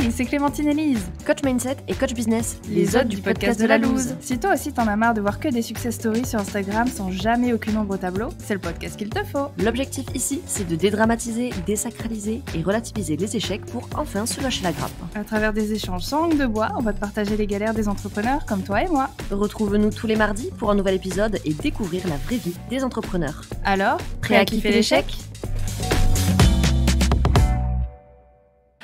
Salut, c'est Clémentine Elise, coach mindset et coach business, les hôtes du podcast de la loose. Si toi aussi t'en as marre de voir que des success stories sur Instagram sans jamais aucune ombre au tableau, c'est le podcast qu'il te faut. L'objectif ici, c'est de dédramatiser, désacraliser et relativiser les échecs pour enfin se lâcher la grappe. À travers des échanges sans langue de bois, on va te partager les galères des entrepreneurs comme toi et moi. Retrouve-nous tous les mardis pour un nouvel épisode et découvrir la vraie vie des entrepreneurs. Alors, prêt à kiffer l'échec ?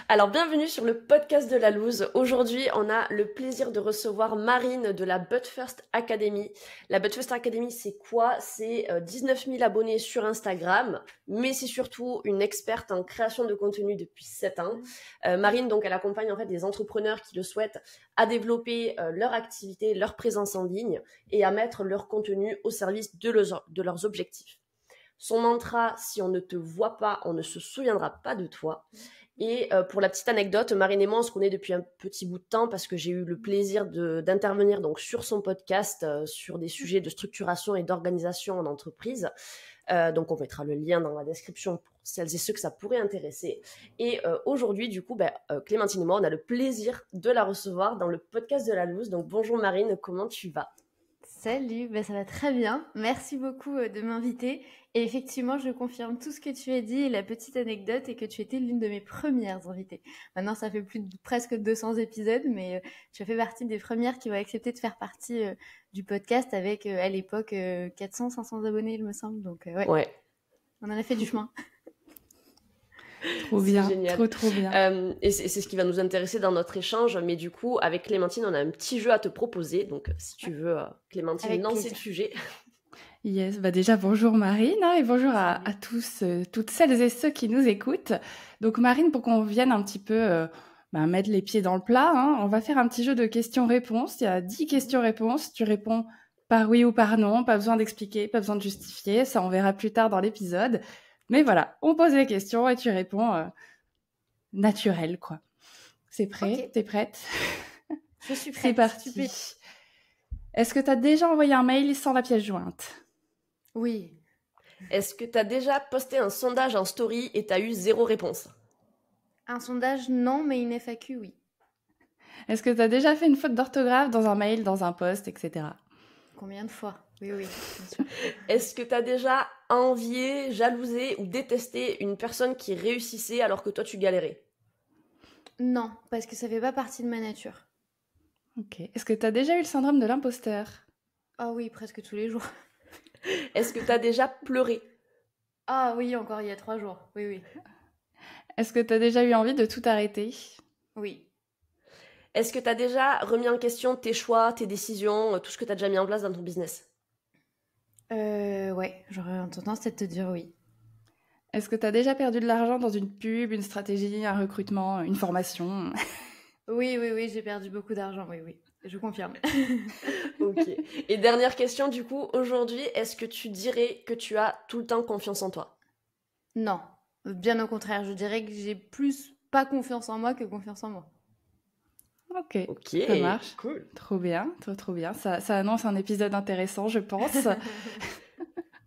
Alors bienvenue sur le podcast de la loose. Aujourd'hui, on a le plaisir de recevoir Marine de la But First Academy. La But First Academy, c'est quoi ? C'est 19 000 abonnés sur Instagram, mais c'est surtout une experte en création de contenu depuis 7 ans. Marine, donc, elle accompagne en fait des entrepreneurs qui le souhaitent à développer leur activité, leur présence en ligne et à mettre leur contenu au service de leurs objectifs. Son mantra, si on ne te voit pas, on ne se souviendra pas de toi. Et pour la petite anecdote, Marine et moi, on se connaît depuis un petit bout de temps parce que j'ai eu le plaisir d'intervenir donc sur son podcast sur des sujets de structuration et d'organisation en entreprise. Donc on mettra le lien dans la description pour celles et ceux que ça pourrait intéresser. Et aujourd'hui, du coup, Clémentine et moi, on a le plaisir de la recevoir dans le podcast de la loose. Donc bonjour Marine, comment tu vas ? Salut, ça va très bien. Merci beaucoup de m'inviter. Et effectivement, je confirme tout ce que tu as dit. Et la petite anecdote est que tu étais l'une de mes premières invitées. Maintenant, ça fait presque 200 épisodes, mais tu as fait partie des premières qui ont accepté de faire partie du podcast avec, à l'époque, 400-500 abonnés, il me semble. Donc, ouais, on en a fait du chemin. Trop bien, génial. trop bien. Et c'est ce qui va nous intéresser dans notre échange. Mais du coup, avec Clémentine, on a un petit jeu à te proposer. Donc, si tu veux, Clémentine, lancer le sujet. Yes, déjà bonjour Marine et bonjour à tous, toutes celles et ceux qui nous écoutent. Donc Marine, pour qu'on vienne un petit peu mettre les pieds dans le plat, on va faire un petit jeu de questions-réponses. Il y a 10 questions-réponses. Tu réponds par oui ou par non, pas besoin d'expliquer, pas besoin de justifier. Ça, on verra plus tard dans l'épisode. Mais voilà, on pose les questions et tu réponds naturel, quoi. C'est prêt ? Okay. T'es prête ? Je suis prête. C'est parti. Est-ce que tu as déjà envoyé un mail sans la pièce jointe ? Oui. Est-ce que tu as déjà posté un sondage en story et tu as eu 0 réponse ? Un sondage, non, mais une FAQ, oui. Est-ce que tu as déjà fait une faute d'orthographe dans un mail, dans un post, etc. ? Combien de fois ? Oui, bien sûr. Est-ce que tu as déjà envié, jalousé ou détesté une personne qui réussissait alors que toi tu galérais ? Non, parce que ça fait pas partie de ma nature. Ok. Est-ce que tu as déjà eu le syndrome de l'imposteur ? Ah oui, presque tous les jours. Est-ce que tu as déjà pleuré ? Ah oui, encore il y a 3 jours. Oui. Est-ce que tu as déjà eu envie de tout arrêter ? Oui. Est-ce que tu as déjà remis en question tes choix, tes décisions, tout ce que tu as déjà mis en place dans ton business ? Ouais, j'aurais tendance à te dire oui. Est-ce que tu as déjà perdu de l'argent dans une pub, une stratégie, un recrutement, une formation ? Oui, j'ai perdu beaucoup d'argent, oui, je confirme. Ok. Et dernière question, du coup, aujourd'hui, est-ce que tu dirais que tu as tout le temps confiance en toi ? Non, bien au contraire, je dirais que j'ai plus pas confiance en moi que confiance en moi. Ok, ça marche. Cool. Trop bien, trop bien. Ça annonce un épisode intéressant, je pense.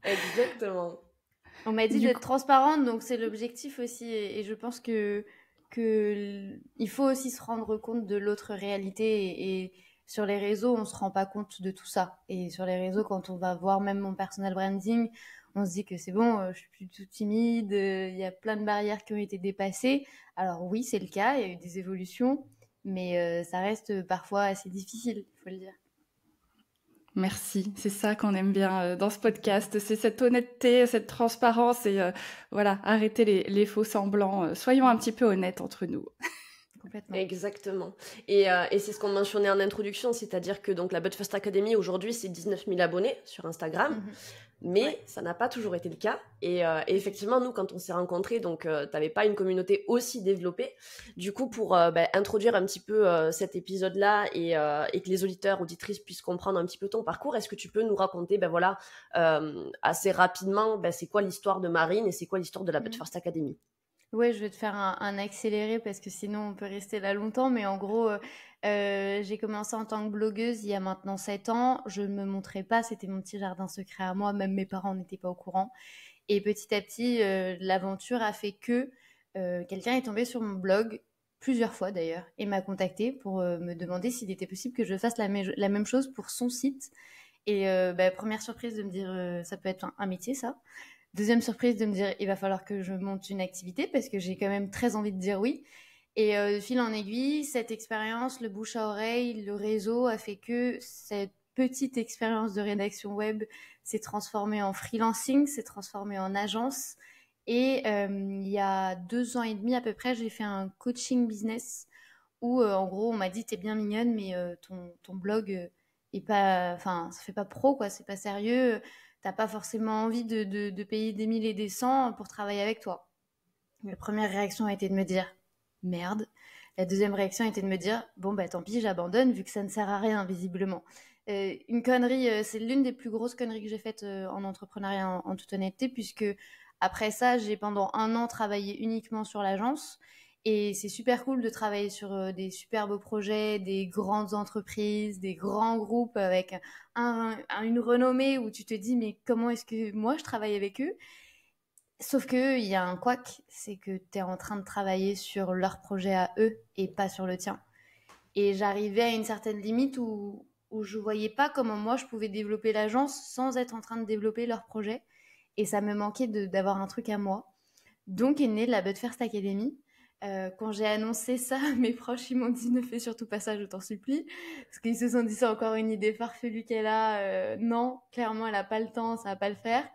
Exactement. On m'a dit d'être transparente, donc c'est l'objectif aussi. Et je pense que il faut aussi se rendre compte de l'autre réalité. Et sur les réseaux, on se rend pas compte de tout ça. Et sur les réseaux, quand on va voir même mon personal branding, on se dit que c'est bon, je suis plus tout timide, il y a plein de barrières qui ont été dépassées. Alors oui, c'est le cas, il y a eu des évolutions, mais ça reste parfois assez difficile, il faut le dire. Merci, c'est ça qu'on aime bien dans ce podcast, c'est cette honnêteté, cette transparence et arrêter les faux semblants. Soyons un petit peu honnêtes entre nous. Complètement. Exactement. Et c'est ce qu'on mentionnait en introduction, c'est-à-dire que donc, la But First Academy, aujourd'hui, c'est 19 000 abonnés sur Instagram. Mais ça n'a pas toujours été le cas. Et effectivement, nous, quand on s'est rencontrés, donc t'avais pas une communauté aussi développée. Du coup, pour introduire un petit peu cet épisode-là et que les auditeurs, auditrices puissent comprendre un petit peu ton parcours, est-ce que tu peux nous raconter, assez rapidement, c'est quoi l'histoire de Marine et c'est quoi l'histoire de la But First Academy ? Ouais, je vais te faire un accéléré parce que sinon on peut rester là longtemps. Mais en gros, j'ai commencé en tant que blogueuse il y a maintenant 7 ans. Je ne me montrais pas, c'était mon petit jardin secret à moi. Même mes parents n'étaient pas au courant. Et petit à petit, l'aventure a fait que quelqu'un est tombé sur mon blog plusieurs fois d'ailleurs, et m'a contacté pour me demander s'il était possible que je fasse la même chose pour son site. Et première surprise de me dire, ça peut être un métier ça. Deuxième surprise de me dire, il va falloir que je monte une activité parce que j'ai quand même très envie de dire oui. Et de fil en aiguille, cette expérience, le bouche à oreille, le réseau a fait que cette petite expérience de rédaction web s'est transformée en freelancing, s'est transformée en agence. Et il y a 2 ans et demi à peu près, j'ai fait un coaching business où en gros on m'a dit t'es bien mignonne mais ton blog est pas, enfin ça fait pas pro quoi, c'est pas sérieux, t'as pas forcément envie de payer des 1000 et des 100 pour travailler avec toi. La première réaction a été de me dire merde. La deuxième réaction a été de me dire bon bah tant pis, j'abandonne vu que ça ne sert à rien visiblement. Une connerie, c'est l'une des plus grosses conneries que j'ai faites en entrepreneuriat en toute honnêteté, puisque après ça j'ai pendant 1 an travaillé uniquement sur l'agence. Et c'est super cool de travailler sur des super beaux projets, des grandes entreprises, des grands groupes avec une renommée où tu te dis mais comment est-ce que moi je travaille avec eux? Sauf que il y a un couac, c'est que tu es en train de travailler sur leur projet à eux et pas sur le tien. Et j'arrivais à une certaine limite où je voyais pas comment moi je pouvais développer l'agence sans être en train de développer leur projet. Et ça me manquait d'avoir un truc à moi. Donc est née la But First Academy. Quand j'ai annoncé ça, mes proches ils m'ont dit ne fais surtout pas ça, je t'en supplie, parce qu'ils se sont dit c'est encore une idée farfelue qu'elle a. Non, clairement elle a pas le temps, ça va pas le faire.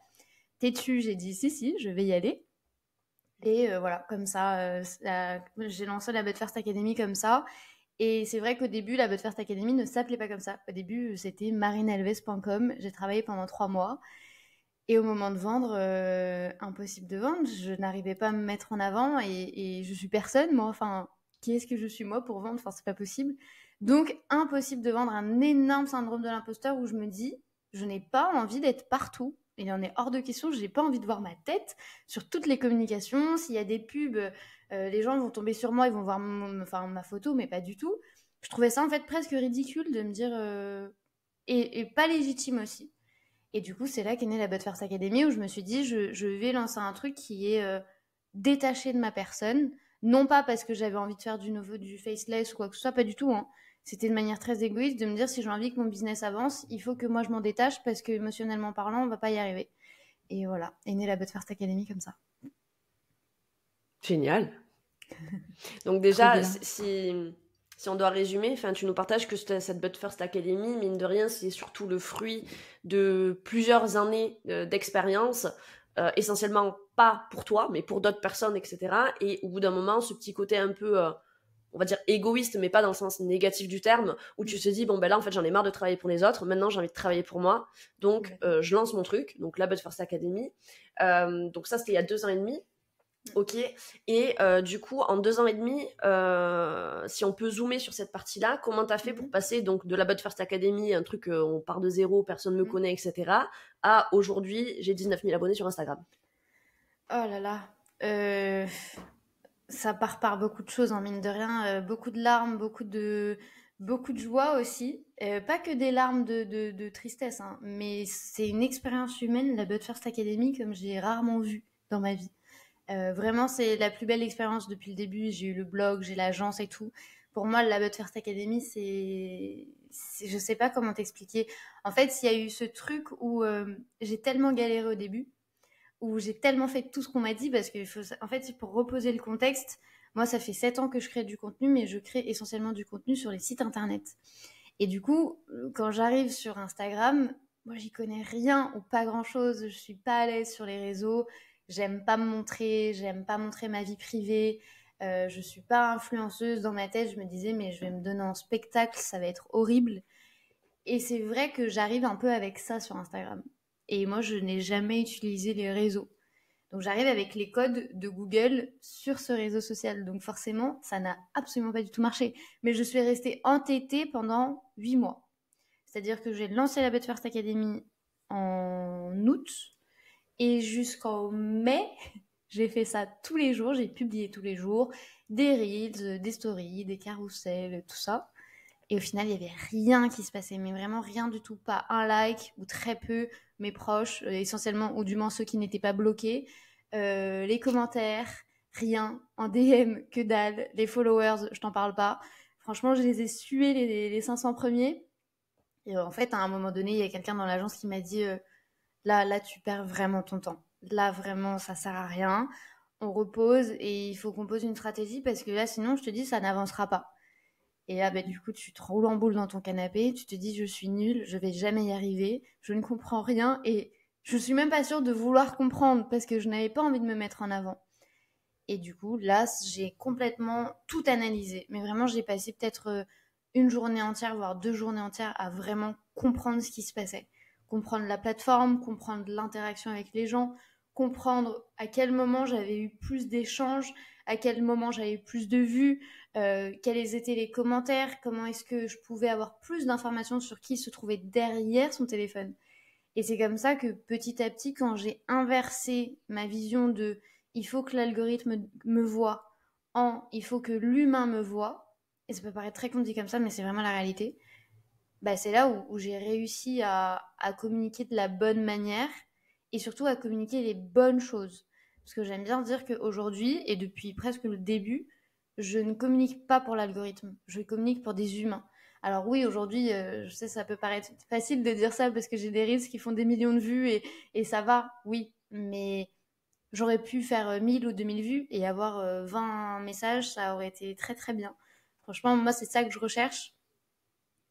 Têtue, j'ai dit si, je vais y aller. Et voilà, comme ça, j'ai lancé la But First Academy comme ça. Et c'est vrai qu'au début, la But First Academy ne s'appelait pas comme ça. Au début, c'était marinelves.com. J'ai travaillé pendant 3 mois. Et au moment de vendre, impossible de vendre. Je n'arrivais pas à me mettre en avant et je suis personne, moi. Enfin, qui est-ce que je suis, moi, pour vendre? Enfin, c'est pas possible. Donc, impossible de vendre, un énorme syndrome de l'imposteur où je me dis, je n'ai pas envie d'être partout. Il en est hors de question, je n'ai pas envie de voir ma tête sur toutes les communications. S'il y a des pubs, les gens vont tomber sur moi, ils vont voir ma photo, mais pas du tout. Je trouvais ça en fait presque ridicule de me dire... et pas légitime aussi. Et du coup, c'est là qu'est née la But First Academy où je me suis dit, je vais lancer un truc qui est détaché de ma personne. Non pas parce que j'avais envie de faire du faceless ou quoi que ce soit, pas du tout. Hein. C'était de manière très égoïste de me dire, si j'ai envie que mon business avance, il faut que moi je m'en détache parce que émotionnellement parlant, on va pas y arriver. Et voilà, est née la But First Academy comme ça. Génial. Donc déjà, si on doit résumer, tu nous partages que cette But First Academy, mine de rien, c'est surtout le fruit de plusieurs années d'expérience, essentiellement pas pour toi, mais pour d'autres personnes, etc. Et au bout d'un moment, ce petit côté un peu, on va dire égoïste, mais pas dans le sens négatif du terme, où tu te dis, bon ben là, en fait, j'en ai marre de travailler pour les autres, maintenant j'ai envie de travailler pour moi, donc je lance mon truc, donc la But First Academy. Donc ça, c'était il y a 2 ans et demi. Ok, et du coup, en 2 ans et demi, si on peut zoomer sur cette partie-là, comment t'as fait pour passer donc de la But First Academy, un truc on part de zéro, personne ne me connaît, etc., à aujourd'hui, j'ai 19 000 abonnés sur Instagram? Oh là là, ça part par beaucoup de choses, en mine de rien, beaucoup de larmes, beaucoup de joie aussi. Pas que des larmes de tristesse, hein, mais c'est une expérience humaine, la But First Academy, comme j'ai rarement vu dans ma vie. Vraiment, c'est la plus belle expérience depuis le début. J'ai eu le blog, j'ai l'agence et tout. Pour moi, la But First Academy, je sais pas comment t'expliquer. En fait, il y a eu ce truc où j'ai tellement galéré au début, où j'ai tellement fait tout ce qu'on m'a dit, parce que en fait, pour reposer le contexte, moi, ça fait 7 ans que je crée du contenu, mais je crée essentiellement du contenu sur les sites internet. Et du coup, quand j'arrive sur Instagram, moi, j'y connais rien ou pas grand-chose. Je suis pas à l'aise sur les réseaux. J'aime pas me montrer, j'aime pas montrer ma vie privée. Je suis pas influenceuse. Dans ma tête, je me disais, mais je vais me donner en spectacle, ça va être horrible. Et c'est vrai que j'arrive un peu avec ça sur Instagram. Et moi, je n'ai jamais utilisé les réseaux. Donc, j'arrive avec les codes de Google sur ce réseau social. Donc, forcément, ça n'a absolument pas du tout marché. Mais je suis restée entêtée pendant 8 mois. C'est-à-dire que j'ai lancé la But First Academy en août. Et jusqu'en mai, j'ai fait ça tous les jours. J'ai publié tous les jours des reels, des stories, des carousels, tout ça. Et au final, il n'y avait rien qui se passait, mais vraiment rien du tout. Pas un like ou très peu, mes proches, essentiellement, ou du moins ceux qui n'étaient pas bloqués. Les commentaires, rien. En DM, que dalle. Les followers, je t'en parle pas. Franchement, je les ai sués les 500 premiers. Et en fait, à un moment donné, il y a quelqu'un dans l'agence qui m'a dit là, tu perds vraiment ton temps. Là, vraiment, ça sert à rien. On repose et il faut qu'on pose une stratégie parce que là, sinon, je te dis, ça n'avancera pas. Et là, du coup, tu te roules en boule dans ton canapé, tu te dis, je suis nulle, je vais jamais y arriver, je ne comprends rien et je suis même pas sûre de vouloir comprendre parce que je n'avais pas envie de me mettre en avant. Et du coup, là, j'ai complètement tout analysé. Mais vraiment, j'ai passé peut-être une journée entière, voire 2 journées entières à vraiment comprendre ce qui se passait. Comprendre la plateforme, comprendre l'interaction avec les gens, comprendre à quel moment j'avais eu plus d'échanges, à quel moment j'avais eu plus de vues, quels étaient les commentaires, comment est-ce que je pouvais avoir plus d'informations sur qui se trouvait derrière son téléphone. Et c'est comme ça que petit à petit, quand j'ai inversé ma vision de il faut que l'algorithme me voie en il faut que l'humain me voie, et ça peut paraître très con dit comme ça, mais c'est vraiment la réalité, c'est là où j'ai réussi à communiquer de la bonne manière et surtout à communiquer les bonnes choses. Parce que j'aime bien dire qu'aujourd'hui, et depuis presque le début, je ne communique pas pour l'algorithme, je communique pour des humains. Alors oui, aujourd'hui, je sais, ça peut paraître facile de dire ça parce que j'ai des reels qui font des millions de vues et ça va, oui, mais j'aurais pu faire 1000 ou 2000 vues et avoir 20 messages, ça aurait été très très bien. Franchement, moi, c'est ça que je recherche.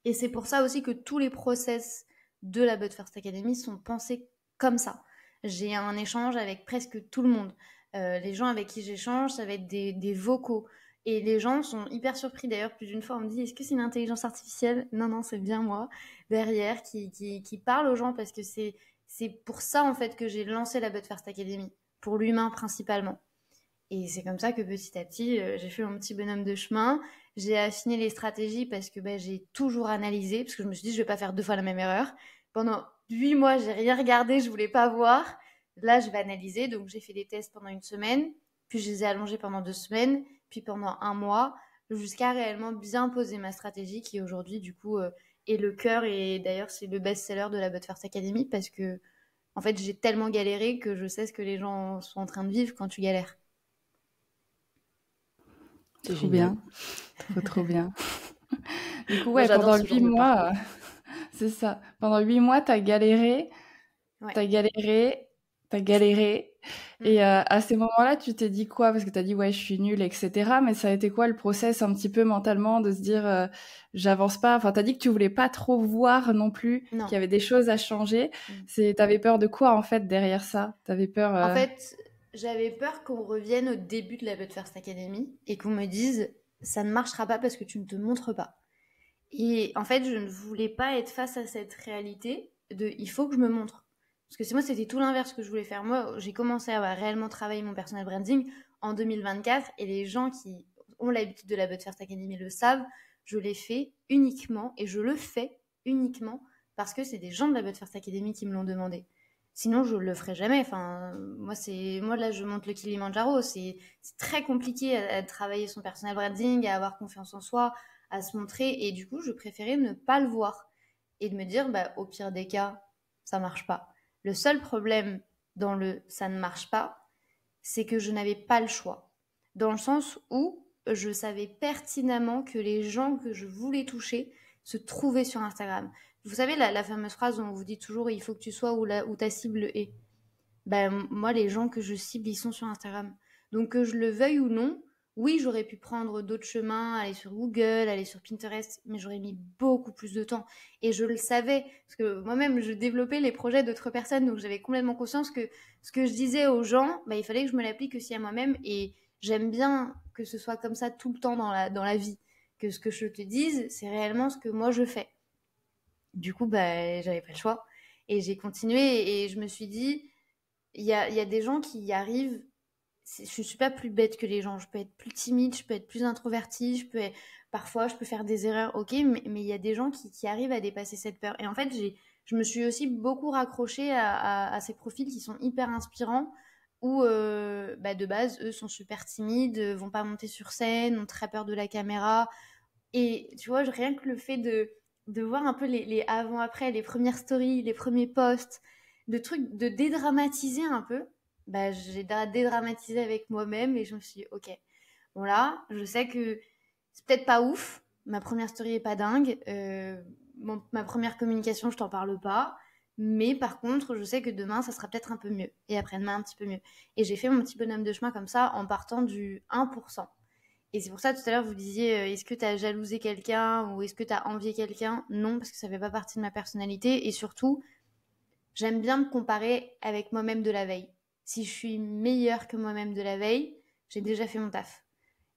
Et c'est pour ça aussi que tous les process de la But First Academy sont pensés comme ça. J'ai un échange avec presque tout le monde. Les gens avec qui j'échange, ça va être des vocaux. Et les gens sont hyper surpris. D'ailleurs, plus d'une fois, on me dit, est-ce que c'est une intelligence artificielle ? Non, non, c'est bien moi, derrière, qui parle aux gens parce que c'est pour ça, en fait, que j'ai lancé la But First Academy. Pour l'humain, principalement. Et c'est comme ça que petit à petit, j'ai fait mon petit bonhomme de chemin. J'ai affiné les stratégies parce que j'ai toujours analysé, parce que je me suis dit, je vais pas faire 2 fois la même erreur. Pendant 8 mois, j'ai rien regardé, je voulais pas voir. Là, je vais analyser, donc j'ai fait des tests pendant 1 semaine, puis je les ai allongés pendant 2 semaines, puis pendant 1 mois, jusqu'à réellement bien poser ma stratégie qui aujourd'hui, du coup, est le cœur. Et d'ailleurs, c'est le best-seller de la But First Academy parce que, en fait, j'ai tellement galéré que je sais ce que les gens sont en train de vivre quand tu galères. C'est trop bien. Trop bien. Du coup, Moi, pendant 8 mois, c'est ça. Pendant 8 mois, t'as galéré. Ouais. T'as galéré. Et à ces moments-là, tu t'es dit quoi ? Parce que t'as dit, ouais, je suis nulle, etc. Mais ça a été quoi le process un petit peu mentalement de se dire, j'avance pas ? Enfin, t'as dit que tu voulais pas trop voir non plus, qu'il y avait des choses à changer. T'avais peur de quoi, en fait, derrière ça ? T'avais peur... En fait, j'avais peur qu'on revienne au début de la But First Academy et qu'on me dise, ça ne marchera pas parce que tu ne te montres pas. Et en fait, je ne voulais pas être face à cette réalité de il faut que je me montre. Parce que moi, c'était tout l'inverse que je voulais faire. Moi, j'ai commencé à réellement travailler mon personal branding en 2024 et les gens qui ont l'habitude de la But First Academy le savent, je l'ai fait uniquement et je le fais uniquement parce que c'est des gens de la But First Academy qui me l'ont demandé. Sinon, je le ferai jamais. Enfin, moi là, je monte le Kilimandjaro. C'est très compliqué à travailler son personal branding, à avoir confiance en soi, à se montrer. Et du coup, je préférais ne pas le voir et de me dire, au pire des cas, ça marche pas. Le seul problème dans le ça ne marche pas, c'est que je n'avais pas le choix. Dans le sens où je savais pertinemment que les gens que je voulais toucher se trouvaient sur Instagram. Vous savez, la fameuse phrase où on vous dit toujours « il faut que tu sois où ta cible est ». Moi, les gens que je cible, ils sont sur Instagram. Donc, que je le veuille ou non, oui, j'aurais pu prendre d'autres chemins, aller sur Google, aller sur Pinterest, mais j'aurais mis beaucoup plus de temps. Et je le savais, parce que moi-même, je développais les projets d'autres personnes, donc j'avais complètement conscience que ce que je disais aux gens, il fallait que je me l'applique aussi à moi-même. Et j'aime bien que ce soit comme ça tout le temps dans la vie. Que ce que je te dise, c'est réellement ce que moi je fais. Du coup, j'avais pas le choix. Et j'ai continué et je me suis dit, il y a des gens qui y arrivent. Je suis pas plus bête que les gens. Je peux être plus timide, je peux être plus introvertie, parfois je peux faire des erreurs, ok, mais il y a des gens qui arrivent à dépasser cette peur. Et en fait, je me suis aussi beaucoup raccrochée à ces profils qui sont hyper inspirants, où de base, eux sont super timides, vont pas monter sur scène, ont très peur de la caméra. Et tu vois, rien que le fait de voir un peu les avant-après, les premières stories, les premiers posts, de dédramatiser un peu, j'ai dédramatisé avec moi-même et je me suis dit, ok, bon là, je sais que c'est peut-être pas ouf, ma première story est pas dingue, ma première communication, je t'en parle pas, mais par contre, je sais que demain, ça sera peut-être un peu mieux et après-demain, un petit peu mieux. Et j'ai fait mon petit bonhomme de chemin comme ça en partant du 1%. Et c'est pour ça, tout à l'heure, vous disiez, est-ce que tu as jalousé quelqu'un ou est-ce que tu as envié quelqu'un? Non, parce que ça fait pas partie de ma personnalité. Et surtout, j'aime bien me comparer avec moi-même de la veille. Si je suis meilleure que moi-même de la veille, j'ai déjà fait mon taf.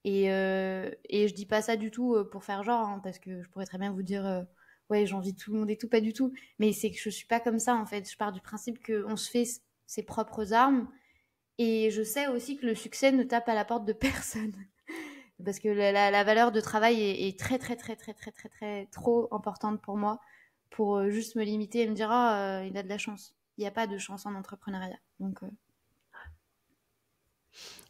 Et je dis pas ça du tout pour faire genre, hein, parce que je pourrais très bien vous dire, ouais, j'envie tout le monde et tout, pas du tout. Mais c'est que je suis pas comme ça, en fait. Je pars du principe qu'on se fait ses propres armes. Et je sais aussi que le succès ne tape à la porte de personne. Parce que la valeur de travail est très, très, très, très, très, très, très, trop importante pour moi pour juste me limiter et me dire, ah, il a de la chance. Il n'y a pas de chance en entrepreneuriat. Donc,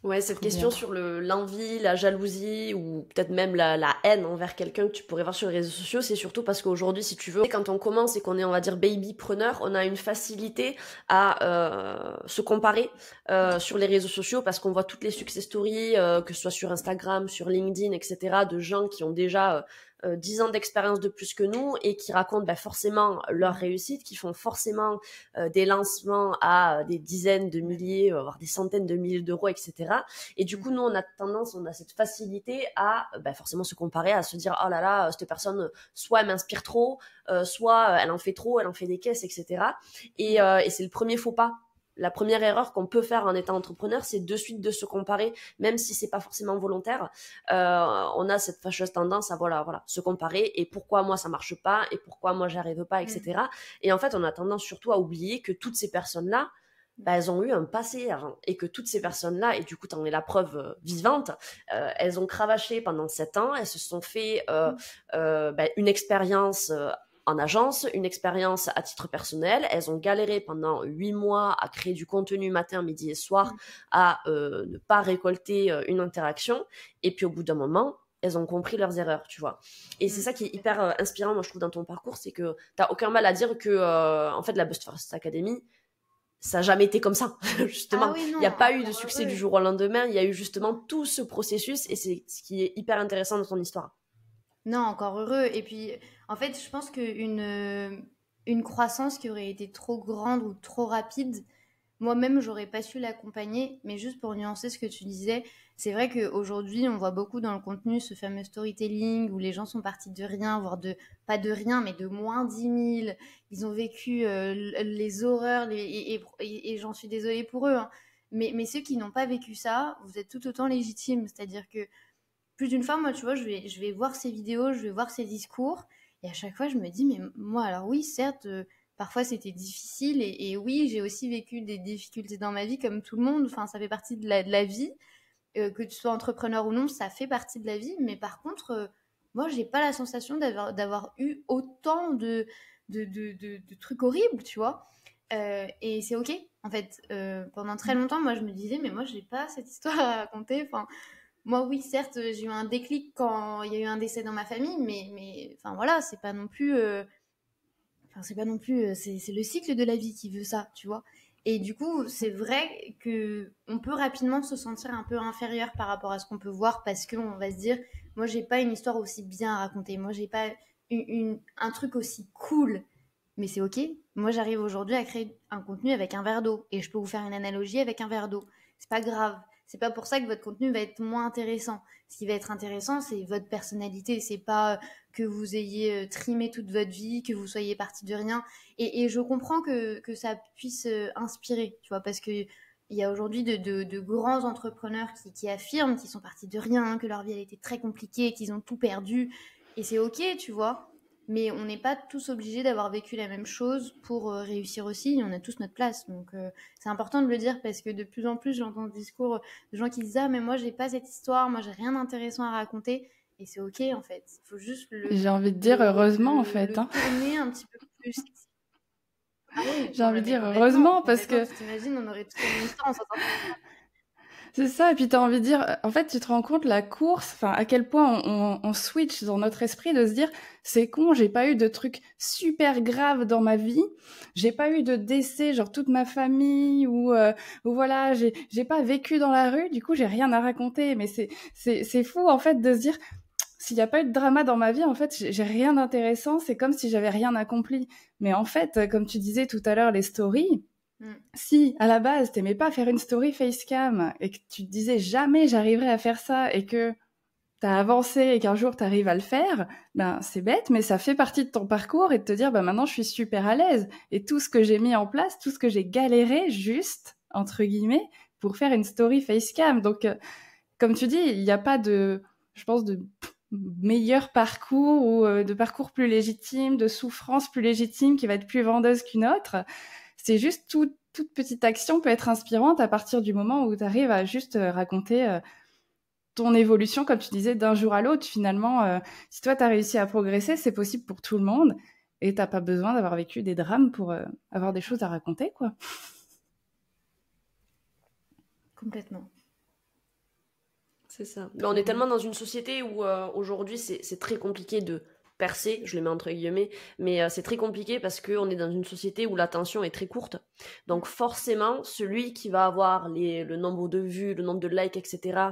Ouais, cette Trop question bien. sur l'envie, la jalousie ou peut-être même la haine envers quelqu'un que tu pourrais voir sur les réseaux sociaux, c'est surtout parce qu'aujourd'hui, si tu veux, quand on commence et qu'on est, on va dire, baby preneur, on a une facilité à se comparer sur les réseaux sociaux parce qu'on voit toutes les success stories, que ce soit sur Instagram, sur LinkedIn, etc., de gens qui ont déjà 10 ans d'expérience de plus que nous et qui racontent forcément leur réussite, qui font forcément des lancements à des dizaines de milliers, voire des centaines de milliers d'euros, etc. Et du coup, nous, on a cette facilité à forcément se comparer, à se dire, oh là là, cette personne, soit elle m'inspire trop, soit elle en fait trop, elle en fait des caisses, etc. Et c'est le premier faux pas. La première erreur qu'on peut faire en étant entrepreneur, c'est de suite de se comparer, même si c'est pas forcément volontaire. On a cette fâcheuse tendance à voilà, se comparer et pourquoi moi ça marche pas et pourquoi moi j'arrive pas, etc. Et en fait, on a tendance surtout à oublier que toutes ces personnes-là, elles ont eu un passé avant et que toutes ces personnes-là, et du coup, t'en es la preuve vivante, elles ont cravaché pendant 7 ans, elles se sont fait une expérience en agence, une expérience à titre personnel. Elles ont galéré pendant 8 mois à créer du contenu matin, midi et soir, à ne pas récolter une interaction. Et puis au bout d'un moment, elles ont compris leurs erreurs, tu vois. Et c'est ça qui est hyper inspirant, moi je trouve, dans ton parcours, c'est que t'as aucun mal à dire que, en fait, la Best First Academy, ça n'a jamais été comme ça, justement. Ah oui, non, il n'y a pas eu de encore succès heureux. du jour au lendemain, il y a eu justement tout ce processus et c'est ce qui est hyper intéressant dans ton histoire. Non, encore heureux. Et puis, en fait, je pense une croissance qui aurait été trop grande ou trop rapide, moi-même, j'aurais pas su l'accompagner. Mais juste pour nuancer ce que tu disais, c'est vrai qu'aujourd'hui, on voit beaucoup dans le contenu ce fameux storytelling où les gens sont partis de rien, voire pas de rien, mais de moins 10 000. Ils ont vécu les horreurs, et j'en suis désolée pour eux, hein. Mais ceux qui n'ont pas vécu ça, vous êtes tout autant légitimes. C'est-à-dire que plus d'une fois, moi, tu vois, je vais voir ces vidéos, je vais voir ces discours, et à chaque fois, je me dis, mais moi, alors oui, certes, parfois c'était difficile, et oui, j'ai aussi vécu des difficultés dans ma vie, comme tout le monde, enfin, ça fait partie de la vie, que tu sois entrepreneur ou non, ça fait partie de la vie, mais par contre, moi, j'ai pas la sensation d'avoir eu autant de trucs horribles, tu vois. Et c'est ok, en fait. Pendant très longtemps, moi, je me disais, mais moi, j'ai pas cette histoire à raconter, enfin. Moi, oui, certes, j'ai eu un déclic quand il y a eu un décès dans ma famille, mais enfin voilà, c'est pas non plus, c'est pas non plus, c'est le cycle de la vie qui veut ça, tu vois. Et du coup, c'est vrai que on peut rapidement se sentir un peu inférieur par rapport à ce qu'on peut voir parce qu'on va se dire, moi, j'ai pas une histoire aussi bien à raconter, moi, j'ai pas un truc aussi cool. Mais c'est ok. Moi, j'arrive aujourd'hui à créer un contenu avec un verre d'eau et je peux vous faire une analogie avec un verre d'eau. C'est pas grave. C'est pas pour ça que votre contenu va être moins intéressant. Ce qui va être intéressant, c'est votre personnalité. C'est pas que vous ayez trimé toute votre vie, que vous soyez parti de rien. Et je comprends que ça puisse inspirer, tu vois, parce que il y a aujourd'hui de grands entrepreneurs qui affirment qu'ils sont partis de rien, que leur vie a été très compliquée, qu'ils ont tout perdu. Et c'est ok, tu vois. Mais on n'est pas tous obligés d'avoir vécu la même chose pour réussir aussi. On a tous notre place. Donc, c'est important de le dire parce que de plus en plus, j'entends des discours de gens qui disent « Ah, mais moi, j'ai pas cette histoire. Moi, j'ai rien d'intéressant à raconter. » Et c'est OK, en fait. Il faut juste J'ai envie de dire heureusement, en fait. Hein. tourner un petit peu plus. Ah oui, J'ai envie de dire complètement, heureusement parce que Tu t'imagines, on aurait tous la même histoire, on s'en sortirait pas. C'est ça, et puis tu as envie de dire, en fait, tu te rends compte la course, enfin, à quel point on switch dans notre esprit de se dire, c'est con, j'ai pas eu de trucs super graves dans ma vie, j'ai pas eu de décès, genre toute ma famille, ou voilà, j'ai pas vécu dans la rue, du coup, j'ai rien à raconter, mais c'est fou, en fait, de se dire, s'il y a pas eu de drama dans ma vie, en fait, j'ai rien d'intéressant, c'est comme si j'avais rien accompli. Mais en fait, comme tu disais tout à l'heure, les stories, si à la base t'aimais pas faire une story facecam et que tu te disais jamais j'arriverai à faire ça et que t'as avancé et qu'un jour t'arrives à le faire, ben c'est bête, mais ça fait partie de ton parcours et de te dire ben maintenant je suis super à l'aise et tout ce que j'ai mis en place, tout ce que j'ai galéré juste entre guillemets pour faire une story facecam. Donc comme tu dis, il n'y a pas de, je pense, de meilleur parcours ou de parcours plus légitime, de souffrance plus légitime qui va être plus vendeuse qu'une autre. C'est juste toute petite action peut être inspirante à partir du moment où tu arrives à juste raconter ton évolution, comme tu disais, d'un jour à l'autre. Finalement, si toi, tu as réussi à progresser, c'est possible pour tout le monde et t'as pas besoin d'avoir vécu des drames pour avoir des choses à raconter, quoi. Complètement. C'est ça. Mais on est tellement dans une société où aujourd'hui c'est très compliqué de percer, je le mets entre guillemets, mais c'est très compliqué parce qu'on est dans une société où l'attention est très courte. Donc forcément, celui qui va avoir le nombre de vues, le nombre de likes, etc.,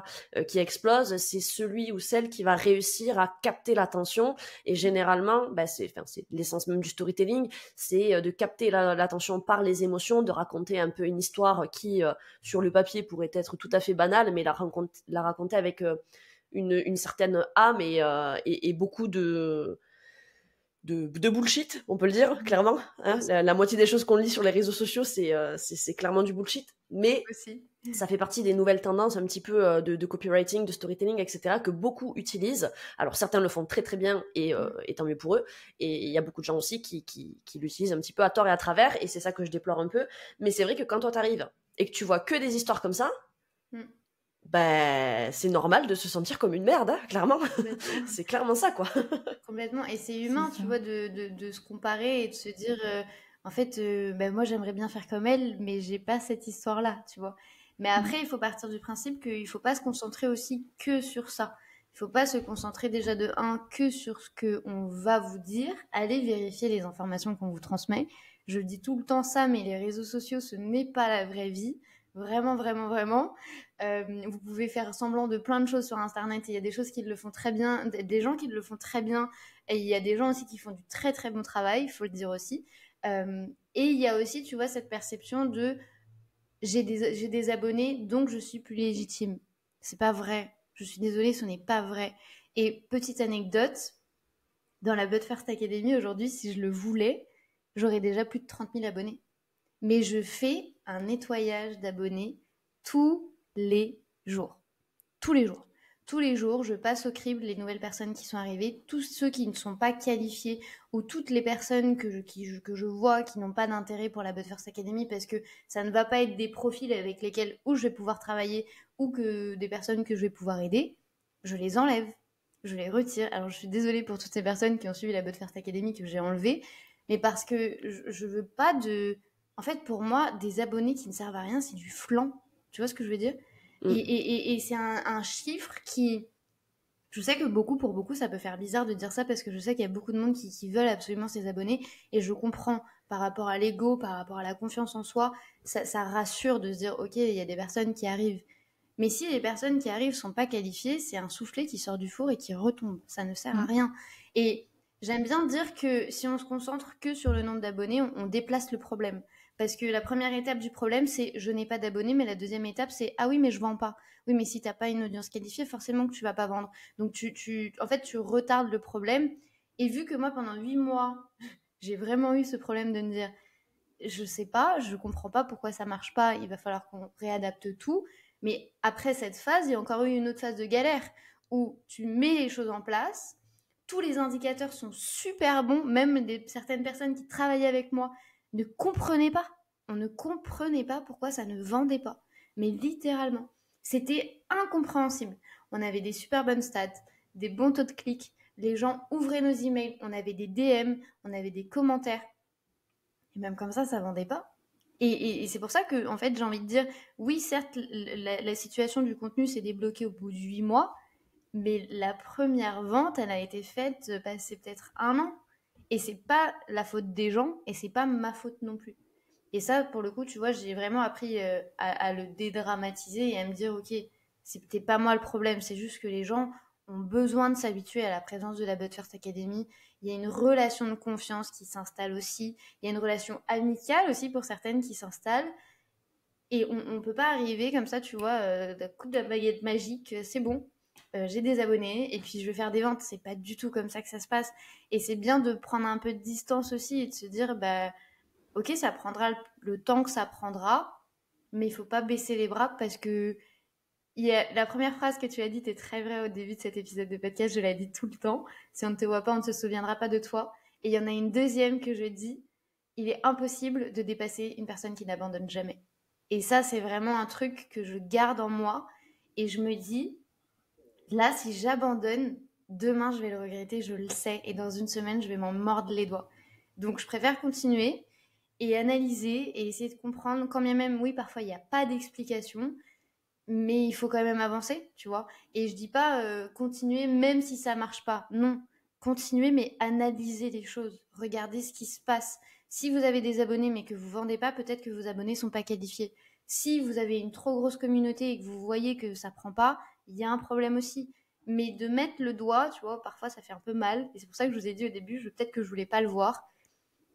qui explose, c'est celui ou celle qui va réussir à capter l'attention. Et généralement, c'est l'essence même du storytelling, c'est de capter l'attention par les émotions, de raconter un peu une histoire qui, sur le papier, pourrait être tout à fait banale, mais la raconter avec une certaine âme et beaucoup de bullshit, on peut le dire, clairement. Hein. La moitié des choses qu'on lit sur les réseaux sociaux, c'est clairement du bullshit. Mais Aussi. ça fait partie des nouvelles tendances un petit peu de copywriting, de storytelling, etc., que beaucoup utilisent. Alors certains le font très très bien et tant mieux pour eux. Et il y a beaucoup de gens aussi qui l'utilisent un petit peu à tort et à travers. Et c'est ça que je déplore un peu. Mais c'est vrai que quand toi t'arrives et que tu vois que des histoires comme ça, c'est normal de se sentir comme une merde, hein, clairement. C'est clairement ça, quoi. Complètement. Et c'est humain, tu vois, de se comparer et de se dire, en fait, moi, j'aimerais bien faire comme elle, mais j'ai pas cette histoire-là, tu vois. Mais après, il faut partir du principe qu'il faut pas se concentrer aussi que sur ça. Il faut pas se concentrer déjà de que sur ce qu'on va vous dire. Allez vérifier les informations qu'on vous transmet. Je dis tout le temps ça, mais les réseaux sociaux, ce n'est pas la vraie vie. Vraiment, vraiment, vraiment. Vous pouvez faire semblant de plein de choses sur Internet. Il y a des choses qui le font très bien, des gens qui le font très bien. Et il y a des gens aussi qui font du très, très bon travail, il faut le dire aussi. Et il y a aussi, tu vois, cette perception de j'ai des abonnés, donc je suis plus légitime. C'est pas vrai. Je suis désolée, ce n'est pas vrai. Et petite anecdote, dans la But First Academy, aujourd'hui, si je le voulais, j'aurais déjà plus de 30 000 abonnés. Mais je fais un nettoyage d'abonnés tous les jours. Tous les jours. Tous les jours, je passe au crible les nouvelles personnes qui sont arrivées, tous ceux qui ne sont pas qualifiés ou toutes les personnes que je vois qui n'ont pas d'intérêt pour la But First Academy parce que ça ne va pas être des profils avec lesquels ou je vais pouvoir travailler ou que des personnes que je vais pouvoir aider. Je les enlève, je les retire. Alors je suis désolée pour toutes ces personnes qui ont suivi la But First Academy que j'ai enlevées, mais parce que je veux pas de... En fait, pour moi, des abonnés qui ne servent à rien, c'est du flan. Tu vois ce que je veux dire ? Et c'est un chiffre qui... Je sais que pour beaucoup, ça peut faire bizarre de dire ça parce que je sais qu'il y a beaucoup de monde qui veulent absolument ces abonnés et je comprends par rapport à l'ego, par rapport à la confiance en soi, ça rassure de se dire ok, il y a des personnes qui arrivent. Mais si les personnes qui arrivent sont pas qualifiées, c'est un soufflet qui sort du four et qui retombe. Ça ne sert à rien. Et j'aime bien dire que si on se concentre que sur le nombre d'abonnés, on déplace le problème. Parce que la première étape du problème, c'est je n'ai pas d'abonnés, mais la deuxième étape, c'est ah oui, mais je vends pas. Oui, mais si t'as pas une audience qualifiée, forcément que tu vas pas vendre. Donc en fait, tu retardes le problème. Et vu que moi, pendant 8 mois, j'ai vraiment eu ce problème de me dire je sais pas, je comprends pas pourquoi ça marche pas, il va falloir qu'on réadapte tout. Mais après cette phase, il y a encore eu une autre phase de galère où tu mets les choses en place, tous les indicateurs sont super bons, même certaines personnes qui travaillaient avec moi ne comprenaient pas. On ne comprenait pas pourquoi ça ne vendait pas. Mais littéralement, c'était incompréhensible. On avait des super bonnes stats, des bons taux de clics, les gens ouvraient nos emails, on avait des DM, on avait des commentaires. Et même comme ça vendait pas. Et c'est pour ça que, en fait, j'ai envie de dire, oui, certes, la situation du contenu s'est débloquée au bout de 8 mois, mais la première vente, elle a été faite, c'est peut-être 1 an. Et c'est pas la faute des gens, et c'est pas ma faute non plus. Et ça, pour le coup, tu vois, j'ai vraiment appris à le dédramatiser et à me dire, ok, c'était pas moi le problème, c'est juste que les gens ont besoin de s'habituer à la présence de la But First Academy. Il y a une relation de confiance qui s'installe aussi. Il y a une relation amicale aussi pour certaines qui s'installe. Et on ne peut pas arriver comme ça, tu vois, d'un coup de la baguette magique, c'est bon, j'ai des abonnés et puis je vais faire des ventes. C'est pas du tout comme ça que ça se passe. Et c'est bien de prendre un peu de distance aussi et de se dire, bah, ok, ça prendra le temps que ça prendra, mais il faut pas baisser les bras parce que la première phrase que tu as dite est très vraie au début de cet épisode de podcast, je la dis tout le temps. Si on ne te voit pas, on ne se souviendra pas de toi. Et il y en a une deuxième que je dis, il est impossible de dépasser une personne qui n'abandonne jamais. Et ça, c'est vraiment un truc que je garde en moi. Et je me dis, là, si j'abandonne, demain, je vais le regretter, je le sais. Et dans une semaine, je vais m'en mordre les doigts. Donc, je préfère continuer et analyser et essayer de comprendre, quand bien même, oui, parfois, il n'y a pas d'explication, mais il faut quand même avancer, tu vois. Et je dis pas continuer même si ça marche pas. Non, continuer, mais analyser les choses. Regardez ce qui se passe. Si vous avez des abonnés mais que vous vendez pas, peut-être que vos abonnés sont pas qualifiés. Si vous avez une trop grosse communauté et que vous voyez que ça prend pas, il y a un problème aussi. Mais de mettre le doigt, tu vois, parfois ça fait un peu mal. Et c'est pour ça que je vous ai dit au début, peut-être que je voulais pas le voir.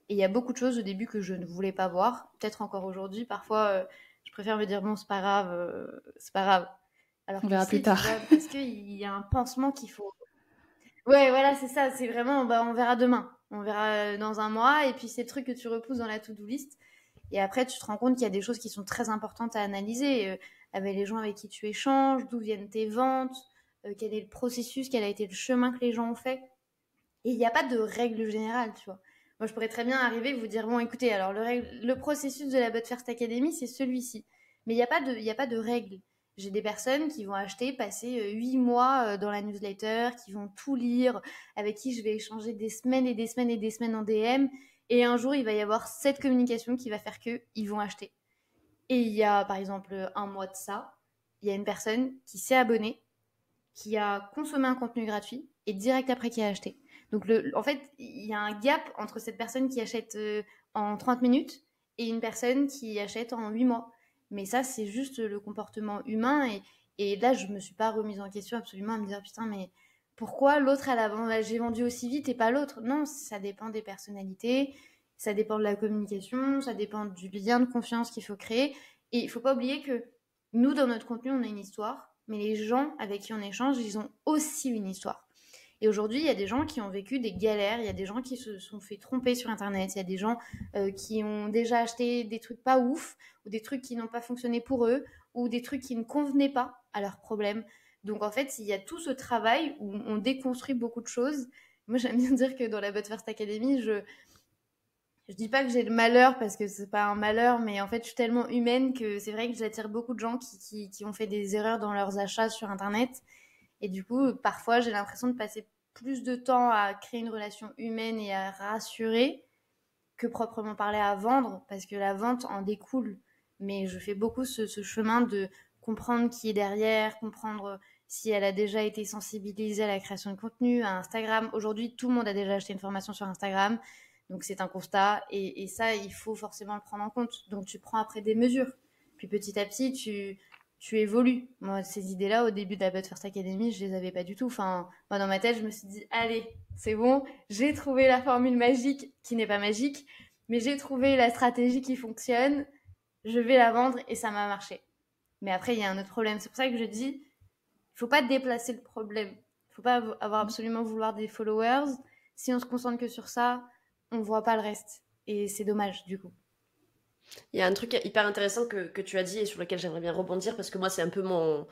Et il y a beaucoup de choses au début que je ne voulais pas voir. Peut-être encore aujourd'hui. Parfois, je préfère me dire, bon, c'est pas grave, c'est pas grave. Alors On que verra si, plus tard. tu vois, parce qu'il y a un pansement qu'il faut. Ouais, voilà, c'est ça. C'est vraiment, bah, on verra demain. On verra dans un mois. Et puis, ces trucs que tu repousses dans la to-do list. Et après, tu te rends compte qu'il y a des choses qui sont très importantes à analyser. Avec les gens avec qui tu échanges, d'où viennent tes ventes, quel est le processus, quel a été le chemin que les gens ont fait. Et il n'y a pas de règle générale, tu vois. Moi, je pourrais très bien arriver et vous dire, bon, écoutez, alors le processus de la But First Academy, c'est celui-ci. Mais il n'y a pas de règle. J'ai des personnes qui vont acheter, passer 8 mois dans la newsletter, qui vont tout lire, avec qui je vais échanger des semaines et des semaines et des semaines en DM. Et un jour, il va y avoir cette communication qui va faire qu'ils vont acheter. Et il y a, par exemple, un mois de ça, il y a une personne qui s'est abonnée, qui a consommé un contenu gratuit et direct après qui a acheté. Donc, en fait, il y a un gap entre cette personne qui achète en 30 minutes et une personne qui achète en 8 mois. Mais ça, c'est juste le comportement humain. Et là, je me suis pas remise en question absolument à me dire, putain, mais pourquoi l'autre, j'ai vendu aussi vite et pas l'autre? Non, ça dépend des personnalités, ça dépend de la communication, ça dépend du lien de confiance qu'il faut créer. Et il faut pas oublier que nous, dans notre contenu, on a une histoire, mais les gens avec qui on échange, ils ont aussi une histoire. Et aujourd'hui, il y a des gens qui ont vécu des galères, il y a des gens qui se sont fait tromper sur Internet, il y a des gens qui ont déjà acheté des trucs pas ouf, ou des trucs qui n'ont pas fonctionné pour eux, ou des trucs qui ne convenaient pas à leurs problèmes. Donc en fait, il y a tout ce travail où on déconstruit beaucoup de choses. Moi, j'aime bien dire que dans la But First Academy, je dis pas que j'ai le malheur parce que c'est pas un malheur, mais en fait, je suis tellement humaine que c'est vrai que j'attire beaucoup de gens qui ont fait des erreurs dans leurs achats sur Internet. Et du coup, parfois, j'ai l'impression de passer plus de temps à créer une relation humaine et à rassurer que proprement parler à vendre, parce que la vente en découle. Mais je fais beaucoup ce chemin de comprendre qui est derrière, comprendre si elle a déjà été sensibilisée à la création de contenu, à Instagram. Aujourd'hui, tout le monde a déjà acheté une formation sur Instagram, donc c'est un constat. Et ça, il faut forcément le prendre en compte. Donc tu prends après des mesures. Puis petit à petit, tu évolues. Moi, ces idées-là, au début de la But First Academy, je les avais pas du tout. Enfin, moi, dans ma tête, je me suis dit, allez, c'est bon, j'ai trouvé la formule magique, qui n'est pas magique, mais j'ai trouvé la stratégie qui fonctionne, je vais la vendre et ça m'a marché. Mais après, il y a un autre problème. C'est pour ça que je dis, il faut pas déplacer le problème. Il faut pas avoir absolument vouloir des followers. Si on se concentre que sur ça, on voit pas le reste. Et c'est dommage, du coup. Il y a un truc hyper intéressant que tu as dit et sur lequel j'aimerais bien rebondir parce que moi c'est un peu mon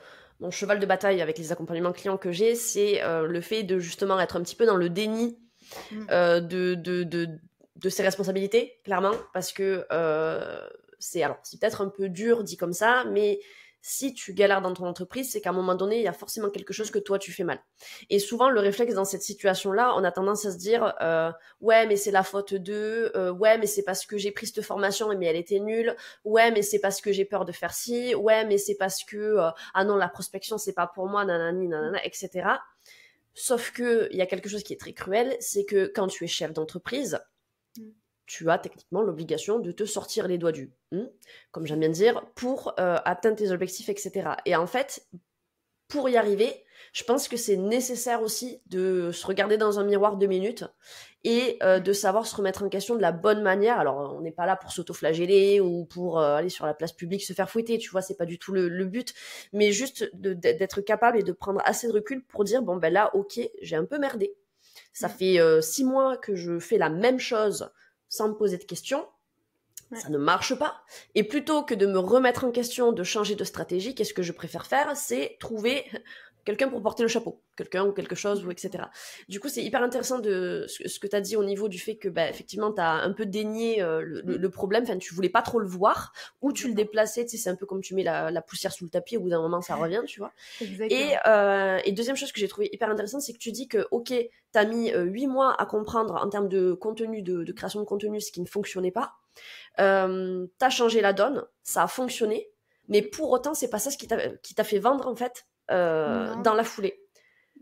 cheval de bataille avec les accompagnements clients que j'ai, c'est le fait de justement être un petit peu dans le déni de ses responsabilités, clairement, parce que c'est peut-être un peu dur dit comme ça, mais si tu galères dans ton entreprise, c'est qu'à un moment donné, il y a forcément quelque chose que toi, tu fais mal. Et souvent, le réflexe dans cette situation-là, on a tendance à se dire ouais, mais c'est la faute de, ouais, mais c'est parce que j'ai pris cette formation, mais elle était nulle, ouais, mais c'est parce que j'ai peur de faire ci, ouais, mais c'est parce que, ah non, la prospection, c'est pas pour moi, nanani, nanana, etc. Sauf que il y a quelque chose qui est très cruel, c'est que quand tu es chef d'entreprise, tu as techniquement l'obligation de te sortir les doigts du, comme j'aime bien dire, pour atteindre tes objectifs, etc. Et en fait, pour y arriver, je pense que c'est nécessaire aussi de se regarder dans un miroir 2 minutes et de savoir se remettre en question de la bonne manière. Alors, on n'est pas là pour s'auto-flageller ou pour aller sur la place publique se faire fouetter, tu vois, c'est pas du tout le but, mais juste d'être capable et de prendre assez de recul pour dire, bon, ben là, ok, j'ai un peu merdé. Ça fait 6 mois que je fais la même chose sans me poser de questions. Ça ne marche pas. Et plutôt que de me remettre en question, de changer de stratégie, qu'est-ce que je préfère faire? C'est trouver quelqu'un pour porter le chapeau, quelqu'un ou quelque chose, ou etc. Du coup, c'est hyper intéressant de ce que tu as dit au niveau du fait que, bah, effectivement, tu as un peu dénié le problème, enfin, tu voulais pas trop le voir, ou tu le déplaçais, tu sais, c'est un peu comme tu mets la poussière sous le tapis, au bout d'un moment, ça revient, tu vois. Et deuxième chose que j'ai trouvé hyper intéressante, c'est que tu dis que, ok, t'as mis 8 mois à comprendre en termes de contenu, de création de contenu, ce qui ne fonctionnait pas. T'as changé la donne, ça a fonctionné, mais pour autant, c'est pas ça ce qui t'a fait vendre, en fait, dans la foulée.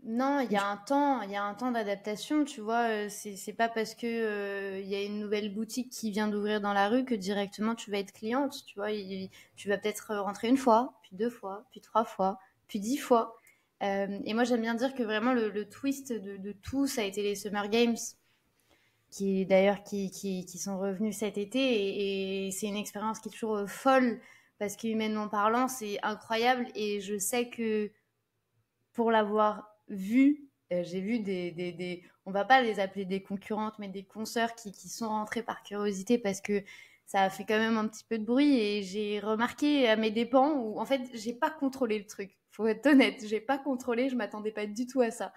Non, il y a un temps d'adaptation, tu vois. C'est pas parce que il y a une nouvelle boutique qui vient d'ouvrir dans la rue que directement tu vas être cliente, tu vois. Tu vas peut-être rentrer 1 fois, puis 2 fois, puis 3 fois, puis 10 fois. Et moi, j'aime bien dire que vraiment le twist de tout, ça a été les Summer Games, qui d'ailleurs qui sont revenus cet été, et c'est une expérience qui est toujours folle parce qu'humainement parlant, c'est incroyable. Et je sais que pour l'avoir vu, j'ai vu on va pas les appeler des concurrentes, mais des consoeurs qui sont rentrées par curiosité parce que ça a fait quand même un petit peu de bruit, et j'ai remarqué à mes dépens où en fait j'ai pas contrôlé le truc. Faut être honnête, j'ai pas contrôlé, je m'attendais pas du tout à ça.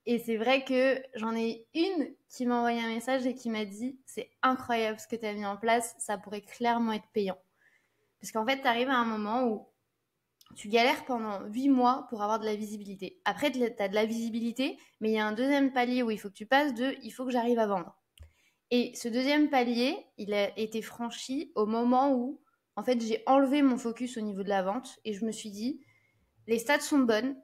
Et c'est vrai que j'en ai une qui m'a envoyé un message et qui m'a dit « C'est incroyable ce que tu as mis en place, ça pourrait clairement être payant. » Parce qu'en fait, tu arrives à un moment où tu galères pendant 8 mois pour avoir de la visibilité. Après, tu as de la visibilité, mais il y a un deuxième palier où il faut que tu passes de « il faut que j'arrive à vendre ». Et ce deuxième palier, il a été franchi au moment où, en fait, j'ai enlevé mon focus au niveau de la vente et je me suis dit « Les stats sont bonnes,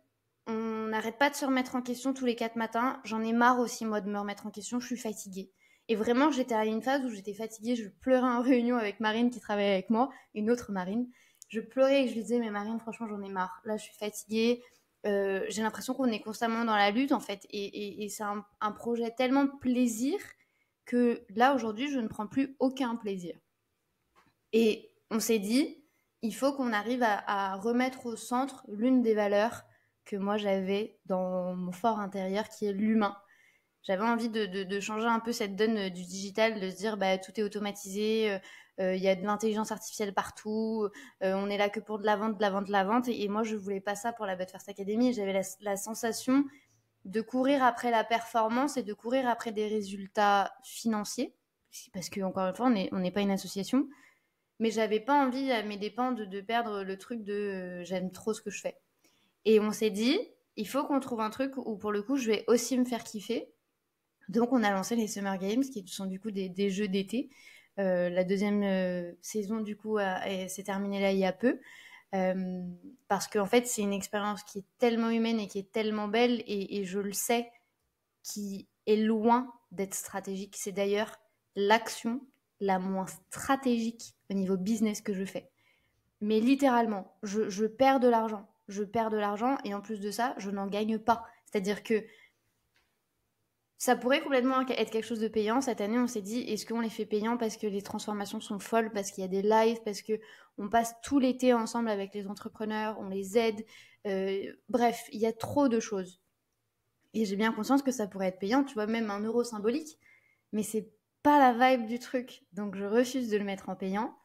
on n'arrête pas de se remettre en question tous les 4 matins. J'en ai marre aussi, moi, de me remettre en question. Je suis fatiguée. » Et vraiment, j'étais à une phase où j'étais fatiguée. Je pleurais en réunion avec Marine qui travaillait avec moi, une autre Marine. Je pleurais et je lui disais « Mais Marine, franchement, j'en ai marre. Là, je suis fatiguée. J'ai l'impression qu'on est constamment dans la lutte, en fait. Et c'est un projet tellement plaisir que là, aujourd'hui, je ne prends plus aucun plaisir. » Et on s'est dit, il faut qu'on arrive à remettre au centre l'une des valeurs que moi j'avais dans mon fort intérieur, qui est l'humain. J'avais envie de changer un peu cette donne du digital, de se dire bah, tout est automatisé, y a de l'intelligence artificielle partout, on est là que pour de la vente, de la vente, de la vente. Et moi, je voulais pas ça pour la But First Academy. J'avais la sensation de courir après la performance et de courir après des résultats financiers. Parce qu'encore une fois, on n'est pas une association. Mais j'avais pas envie à mes dépens de perdre le truc de j'aime trop ce que je fais. Et on s'est dit, il faut qu'on trouve un truc où pour le coup, je vais aussi me faire kiffer. Donc on a lancé les Summer Games, qui sont du coup des jeux d'été. La deuxième saison du coup s'est terminée là il y a peu. Parce qu'en fait, c'est une expérience qui est tellement humaine et qui est tellement belle, et je le sais, qui est loin d'être stratégique. C'est d'ailleurs l'action la moins stratégique au niveau business que je fais. Mais littéralement, je perds de l'argent. Je perds de l'argent, et en plus de ça, je n'en gagne pas. C'est-à-dire que ça pourrait complètement être quelque chose de payant. Cette année, on s'est dit, est-ce qu'on les fait payants parce que les transformations sont folles, parce qu'il y a des lives, parce qu'on passe tout l'été ensemble avec les entrepreneurs, on les aide. Bref, il y a trop de choses. Et j'ai bien conscience que ça pourrait être payant, tu vois, même 1 euro symbolique. Mais c'est pas la vibe du truc. Donc, je refuse de le mettre en payant.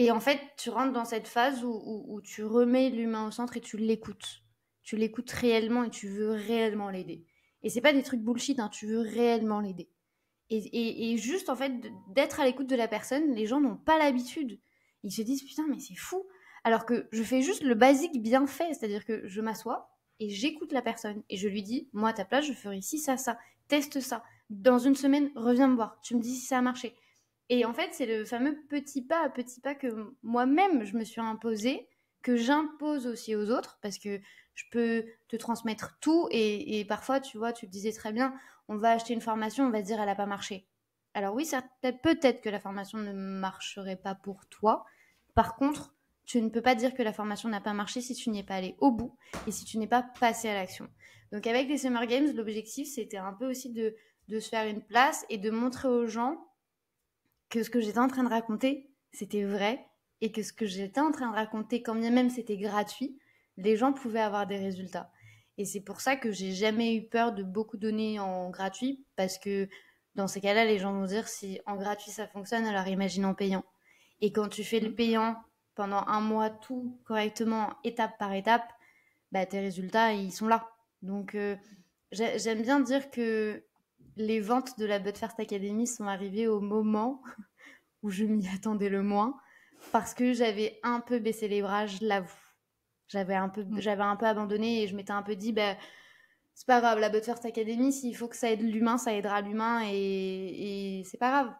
Et en fait, tu rentres dans cette phase où tu remets l'humain au centre et tu l'écoutes. Tu l'écoutes réellement et tu veux réellement l'aider. Et c'est pas des trucs bullshit, hein, tu veux réellement l'aider. Et juste, en fait, d'être à l'écoute de la personne, les gens n'ont pas l'habitude. Ils se disent, putain, mais c'est fou. Alors que je fais juste le basique bien fait, c'est-à-dire que je m'assois et j'écoute la personne et je lui dis, moi à ta place, je ferai ci, ça, ça, teste ça. Dans une semaine, reviens me voir, tu me dis si ça a marché. Et en fait, c'est le fameux petit pas à petit pas que moi-même je me suis imposé, que j'impose aussi aux autres, parce que je peux te transmettre tout et parfois, tu vois, tu te disais très bien, on va acheter une formation, on va se dire elle n'a pas marché. Alors oui, peut-être que la formation ne marcherait pas pour toi. Par contre, tu ne peux pas dire que la formation n'a pas marché si tu n'y es pas allé au bout et si tu n'es pas passé à l'action. Donc avec les Summer Games, l'objectif, c'était un peu aussi de se faire une place et de montrer aux gens que ce que j'étais en train de raconter, c'était vrai et que ce que j'étais en train de raconter, quand bien même c'était gratuit, les gens pouvaient avoir des résultats. Et c'est pour ça que j'ai jamais eu peur de beaucoup donner en gratuit, parce que dans ces cas-là, les gens vont dire si en gratuit ça fonctionne, alors imagine en payant. Et quand tu fais le payant pendant un mois, tout correctement, étape par étape, bah, tes résultats, ils sont là. Donc, j'aime bien dire que les ventes de la But First Academy sont arrivées au moment où je m'y attendais le moins, parce que j'avais un peu baissé les bras, je l'avoue. J'avais un peu abandonné et je m'étais un peu dit, bah, c'est pas grave, la But First Academy, s'il faut que ça aide l'humain, ça aidera l'humain et c'est pas grave.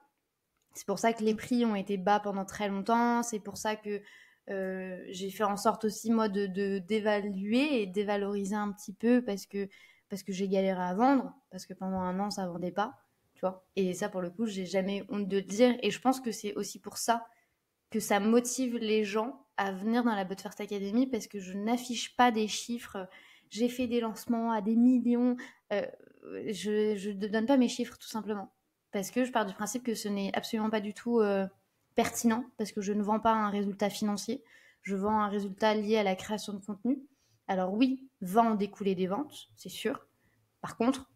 C'est pour ça que les prix ont été bas pendant très longtemps, c'est pour ça que j'ai fait en sorte aussi, moi, d'évaluer et dévaloriser un petit peu parce que j'ai galéré à vendre, parce que pendant un an, ça vendait pas, tu vois. Et ça, pour le coup, j'ai jamais honte de le dire. Et je pense que c'est aussi pour ça que ça motive les gens à venir dans la But First Academy, parce que je n'affiche pas des chiffres. J'ai fait des lancements à des millions. Je ne donne pas mes chiffres, tout simplement. Parce que je pars du principe que ce n'est absolument pas du tout pertinent, parce que je ne vends pas un résultat financier. Je vends un résultat lié à la création de contenu. Alors oui, va en découler des ventes, c'est sûr. Par contre,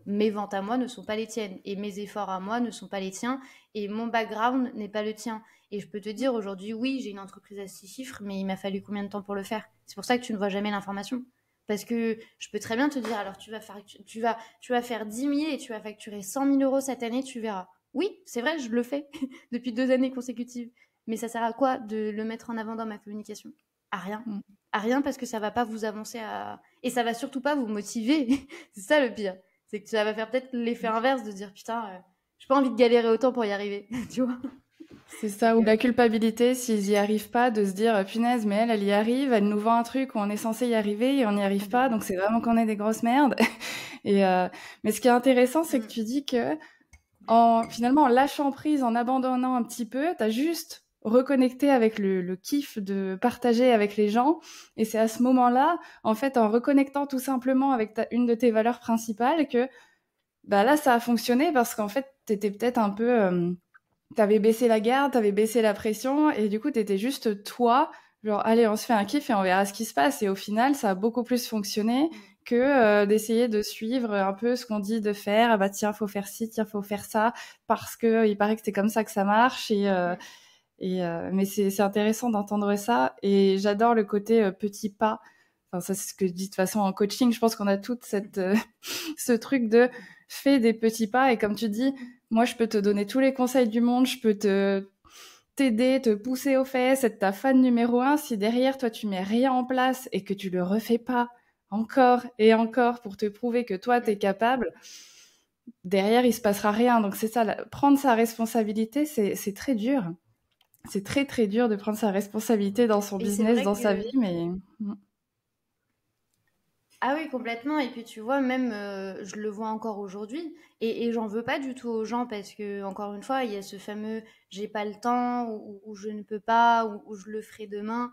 mes ventes à moi ne sont pas les tiennes et mes efforts à moi ne sont pas les tiens et mon background n'est pas le tien. Et je peux te dire aujourd'hui, oui, j'ai une entreprise à 6 chiffres, mais il m'a fallu combien de temps pour le faire? C'est pour ça que tu ne vois jamais l'information. Parce que je peux très bien te dire, alors tu vas faire 10 000 et tu vas facturer 100 000 euros cette année, tu verras. Oui, c'est vrai, je le fais depuis 2 années consécutives. Mais ça sert à quoi de le mettre en avant dans ma communication? À rien. À rien, parce que ça va pas vous avancer et ça va surtout pas vous motiver. C'est ça le pire. C'est que ça va faire peut-être l'effet inverse de dire putain, j'ai pas envie de galérer autant pour y arriver. Tu vois? C'est ça, ou la culpabilité, s'ils y arrivent pas, de se dire punaise, mais elle y arrive, elle nous vend un truc où on est censé y arriver et on n'y arrive pas, donc c'est vraiment qu'on est des grosses merdes. Mais ce qui est intéressant, c'est que tu dis que finalement, en lâchant prise, en abandonnant un petit peu, t'as juste reconnecté avec le kiff de partager avec les gens. Et c'est à ce moment-là, en fait, en reconnectant tout simplement avec une de tes valeurs principales, que bah là, ça a fonctionné, parce qu'en fait, t'étais peut-être un peu... t'avais baissé la garde, t'avais baissé la pression, et du coup, t'étais juste toi, genre, allez, on se fait un kiff et on verra ce qui se passe. Et au final, ça a beaucoup plus fonctionné que d'essayer de suivre un peu ce qu'on dit de faire. Ah bah tiens, faut faire ci, tiens, faut faire ça, parce que il paraît que c'est comme ça que ça marche. Mais c'est intéressant d'entendre ça. Et j'adore le côté petit pas. Enfin, ça, c'est ce que je dis de toute façon en coaching. Je pense qu'on a toute ce truc de fais des petits pas. Et comme tu dis, moi, je peux te donner tous les conseils du monde. Je peux t'aider, te pousser aux fesses, être ta fan numéro 1. Si derrière, toi, tu mets rien en place et que tu le refais pas encore et encore pour te prouver que toi, t'es capable, derrière, il se passera rien. Donc, c'est ça, prendre sa responsabilité, c'est très dur. C'est très, très dur de prendre sa responsabilité dans son business, dans sa vie, mais... Ah oui, complètement. Et puis tu vois, même je le vois encore aujourd'hui, et j'en veux pas du tout aux gens, parce que encore une fois, il y a ce fameux j'ai pas le temps, ou je ne peux pas, ou je le ferai demain.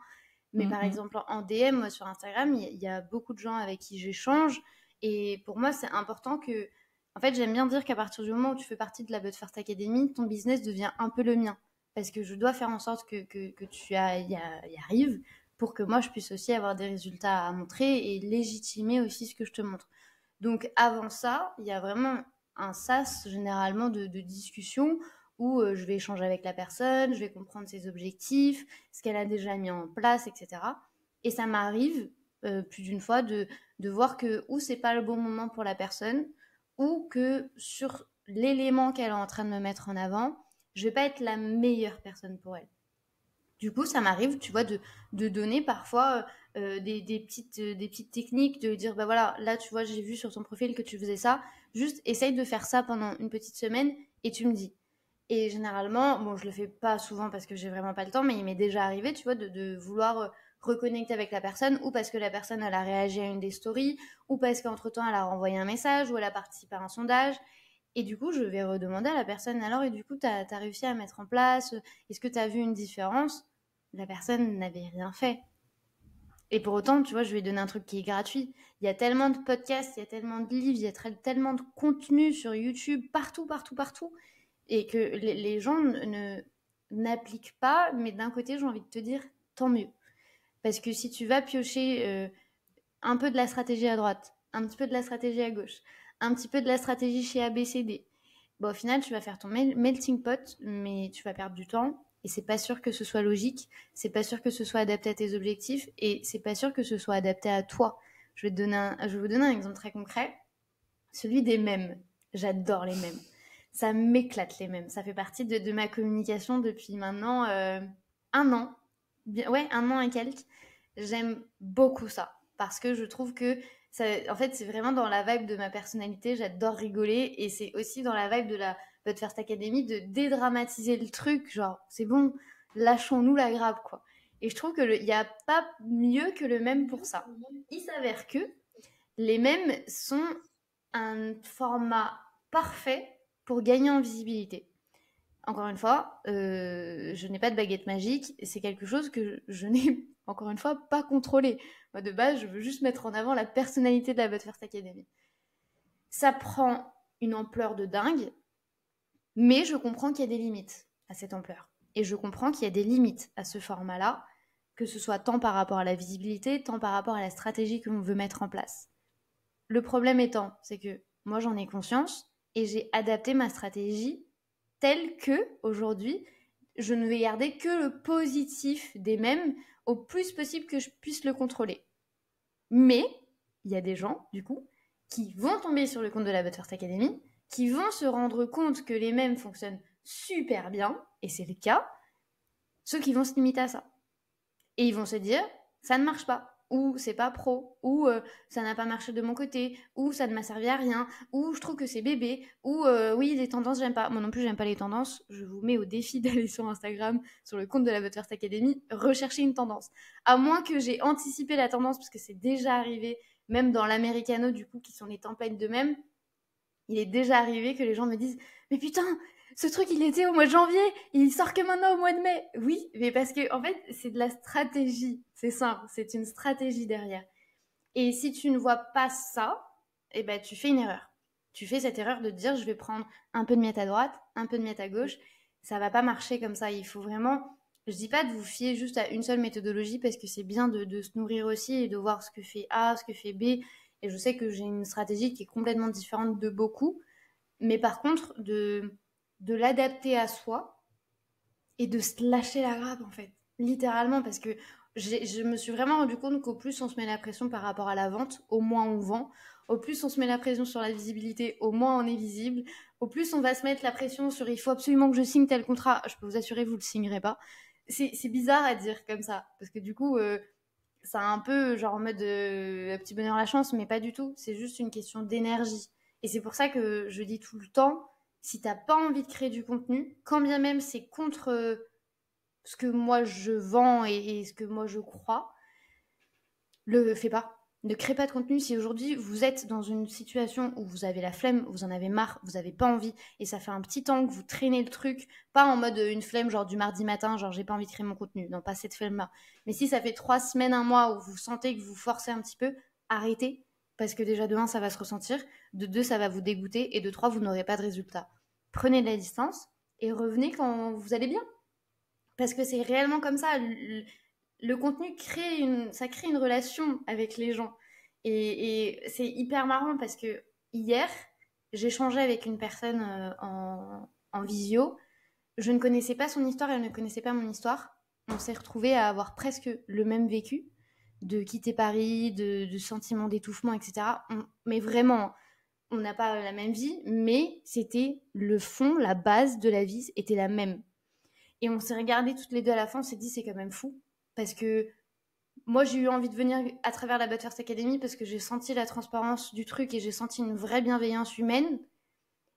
Mais par exemple, en DM, moi sur Instagram, il y a beaucoup de gens avec qui j'échange, et pour moi, c'est important que, en fait, j'aime bien dire qu'à partir du moment où tu fais partie de la But First Academy, ton business devient un peu le mien, parce que je dois faire en sorte que tu y arrives, pour que moi je puisse aussi avoir des résultats à montrer et légitimer aussi ce que je te montre. Donc avant ça, il y a vraiment un sas généralement de discussion où je vais échanger avec la personne, je vais comprendre ses objectifs, ce qu'elle a déjà mis en place, etc. Et ça m'arrive plus d'une fois de voir que ou c'est pas le bon moment pour la personne, ou que sur l'élément qu'elle est en train de me mettre en avant, je vais pas être la meilleure personne pour elle. Du coup, ça m'arrive, tu vois, de donner parfois des petites techniques, de dire, bah voilà, là, tu vois, j'ai vu sur ton profil que tu faisais ça. Juste, essaye de faire ça pendant une petite semaine et tu me dis. Et généralement, bon, je le fais pas souvent parce que j'ai vraiment pas le temps, mais il m'est déjà arrivé, tu vois, de vouloir reconnecter avec la personne, ou parce que la personne, elle a réagi à une des stories, ou parce qu'entre-temps, elle a renvoyé un message, ou elle a participé à un sondage. Et du coup, je vais redemander à la personne, alors, et du coup, t'as réussi à mettre en place, est-ce que t'as vu une différence? La personne n'avait rien fait. Et pour autant, tu vois, je lui ai donné un truc qui est gratuit. Il y a tellement de podcasts, il y a tellement de livres, il y a tellement de contenu sur YouTube, partout, partout, partout, et que les gens n'appliquent pas, mais d'un côté, j'ai envie de te dire, tant mieux. Parce que si tu vas piocher un peu de la stratégie à droite, un petit peu de la stratégie à gauche, un petit peu de la stratégie chez ABCD, bon, au final, tu vas faire ton melting pot, mais tu vas perdre du temps. Et c'est pas sûr que ce soit logique, c'est pas sûr que ce soit adapté à tes objectifs, et c'est pas sûr que ce soit adapté à toi. Je vais vous donner un exemple très concret, celui des mèmes. J'adore les mèmes. Ça m'éclate les mèmes. Ça fait partie de ma communication depuis maintenant 1 an. Ouais, 1 an et quelques. J'aime beaucoup ça parce que je trouve que ça, en fait, c'est vraiment dans la vibe de ma personnalité. J'adore rigoler et c'est aussi dans la vibe de la But First Academy de dédramatiser le truc. Genre, c'est bon, lâchons-nous la grappe, quoi. Et je trouve qu'il n'y a pas mieux que le mème pour ça. Il s'avère que les mèmes sont un format parfait pour gagner en visibilité. Encore une fois, je n'ai pas de baguette magique, c'est quelque chose que je n'ai, encore une fois, pas contrôlé. Moi, de base, je veux juste mettre en avant la personnalité de la But First Academy. Ça prend une ampleur de dingue, mais je comprends qu'il y a des limites à cette ampleur. Et je comprends qu'il y a des limites à ce format-là, que ce soit tant par rapport à la visibilité, tant par rapport à la stratégie que l'on veut mettre en place. Le problème étant, c'est que moi j'en ai conscience et j'ai adapté ma stratégie telle que, aujourd'hui, je ne vais garder que le positif des mèmes au plus possible que je puisse le contrôler. Mais il y a des gens, du coup, qui vont tomber sur le compte de la But First Academy, qui vont se rendre compte que les mèmes fonctionnent super bien, et c'est le cas, ceux qui vont se limiter à ça. Et ils vont se dire, ça ne marche pas, ou c'est pas pro, ou ça n'a pas marché de mon côté, ou ça ne m'a servi à rien, ou je trouve que c'est bébé, ou oui, les tendances, j'aime pas. Moi non plus, j'aime pas les tendances. Je vous mets au défi d'aller sur Instagram, sur le compte de la But First Academy, rechercher une tendance. À moins que j'ai anticipé la tendance, parce que c'est déjà arrivé, même dans l'Americano, du coup, qui sont les templates de même, il est déjà arrivé que les gens me disent « Mais putain, ce truc, il était au mois de janvier, il sort que maintenant au mois de mai. » Oui, mais parce que, en fait, c'est de la stratégie. C'est simple, c'est une stratégie derrière. Et si tu ne vois pas ça, eh ben, tu fais une erreur. Tu fais cette erreur de te dire « Je vais prendre un peu de miettes à droite, un peu de miettes à gauche. » Ça va pas marcher comme ça. Il faut vraiment... Je dis pas de vous fier juste à une seule méthodologie parce que c'est bien de se nourrir aussi et de voir ce que fait A, ce que fait B. Et je sais que j'ai une stratégie qui est complètement différente de beaucoup. Mais par contre, de l'adapter à soi et de se lâcher la grappe, en fait. Littéralement, parce que je me suis vraiment rendu compte qu'au plus on se met la pression par rapport à la vente, au moins on vend. Au plus on se met la pression sur la visibilité, au moins on est visible. Au plus on va se mettre la pression sur il faut absolument que je signe tel contrat. Je peux vous assurer, vous le signerez pas. C'est bizarre à dire comme ça, parce que du coup... c'est un peu genre en mode petit bonheur la chance, mais pas du tout. C'est juste une question d'énergie. Et c'est pour ça que je dis tout le temps, si t'as pas envie de créer du contenu, quand bien même c'est contre ce que moi je vends et ce que moi je crois, le fais pas. Ne crée pas de contenu si aujourd'hui vous êtes dans une situation où vous avez la flemme, vous en avez marre, vous avez pas envie et ça fait un petit temps que vous traînez le truc, pas en mode une flemme genre du mardi matin, genre j'ai pas envie de créer mon contenu, non pas cette flemme-là. Mais si ça fait 3 semaines, 1 mois où vous sentez que vous forcez un petit peu, arrêtez parce que déjà de 1 ça va se ressentir, de 2 ça va vous dégoûter et de 3 vous n'aurez pas de résultat. Prenez de la distance et revenez quand vous allez bien. Parce que c'est réellement comme ça. Le contenu crée une relation avec les gens. Et c'est hyper marrant parce que hier, j'échangeais avec une personne en visio. Je ne connaissais pas son histoire, elle ne connaissait pas mon histoire. On s'est retrouvés à avoir presque le même vécu, de quitter Paris, de sentiments d'étouffement, etc. Mais vraiment, on n'a pas la même vie, mais c'était le fond, la base de la vie était la même. Et on s'est regardé toutes les deux à la fin, on s'est dit c'est quand même fou. Parce que moi, j'ai eu envie de venir à travers la But First Academy parce que j'ai senti la transparence du truc et j'ai senti une vraie bienveillance humaine.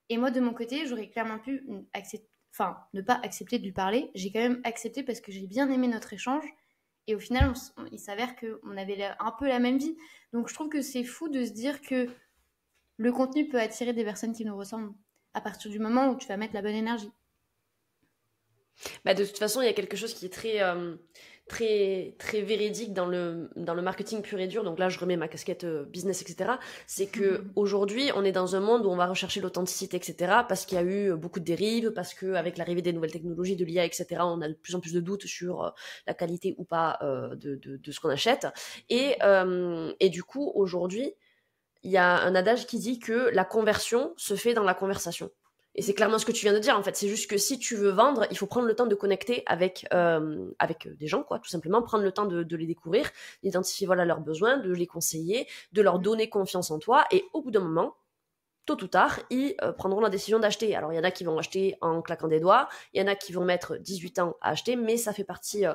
Et moi, de mon côté, j'aurais clairement pu ne pas accepter de lui parler. J'ai quand même accepté parce que j'ai bien aimé notre échange. Et au final, il s'avère qu'on avait un peu la même vie. Donc, je trouve que c'est fou de se dire que le contenu peut attirer des personnes qui nous ressemblent à partir du moment où tu vas mettre la bonne énergie. Bah, de toute façon, il y a quelque chose qui est très, très véridique dans le marketing pur et dur. Donc là, je remets ma casquette business, etc. C'est que aujourd'hui, on est dans un monde où on va rechercher l'authenticité, etc. Parce qu'il y a eu beaucoup de dérives, parce qu'avec l'arrivée des nouvelles technologies, de l'IA, etc., on a de plus en plus de doutes sur la qualité ou pas de ce qu'on achète. Et du coup, aujourd'hui, il y a un adage qui dit que la conversion se fait dans la conversation. Et c'est clairement ce que tu viens de dire, en fait. C'est juste que si tu veux vendre, il faut prendre le temps de connecter avec des gens, quoi, tout simplement. Prendre le temps de les découvrir, d'identifier leurs besoins, de les conseiller, de leur donner confiance en toi. Et au bout d'un moment, tôt ou tard, ils prendront la décision d'acheter. Alors, il y en a qui vont acheter en claquant des doigts, il y en a qui vont mettre 18 ans à acheter, mais ça fait partie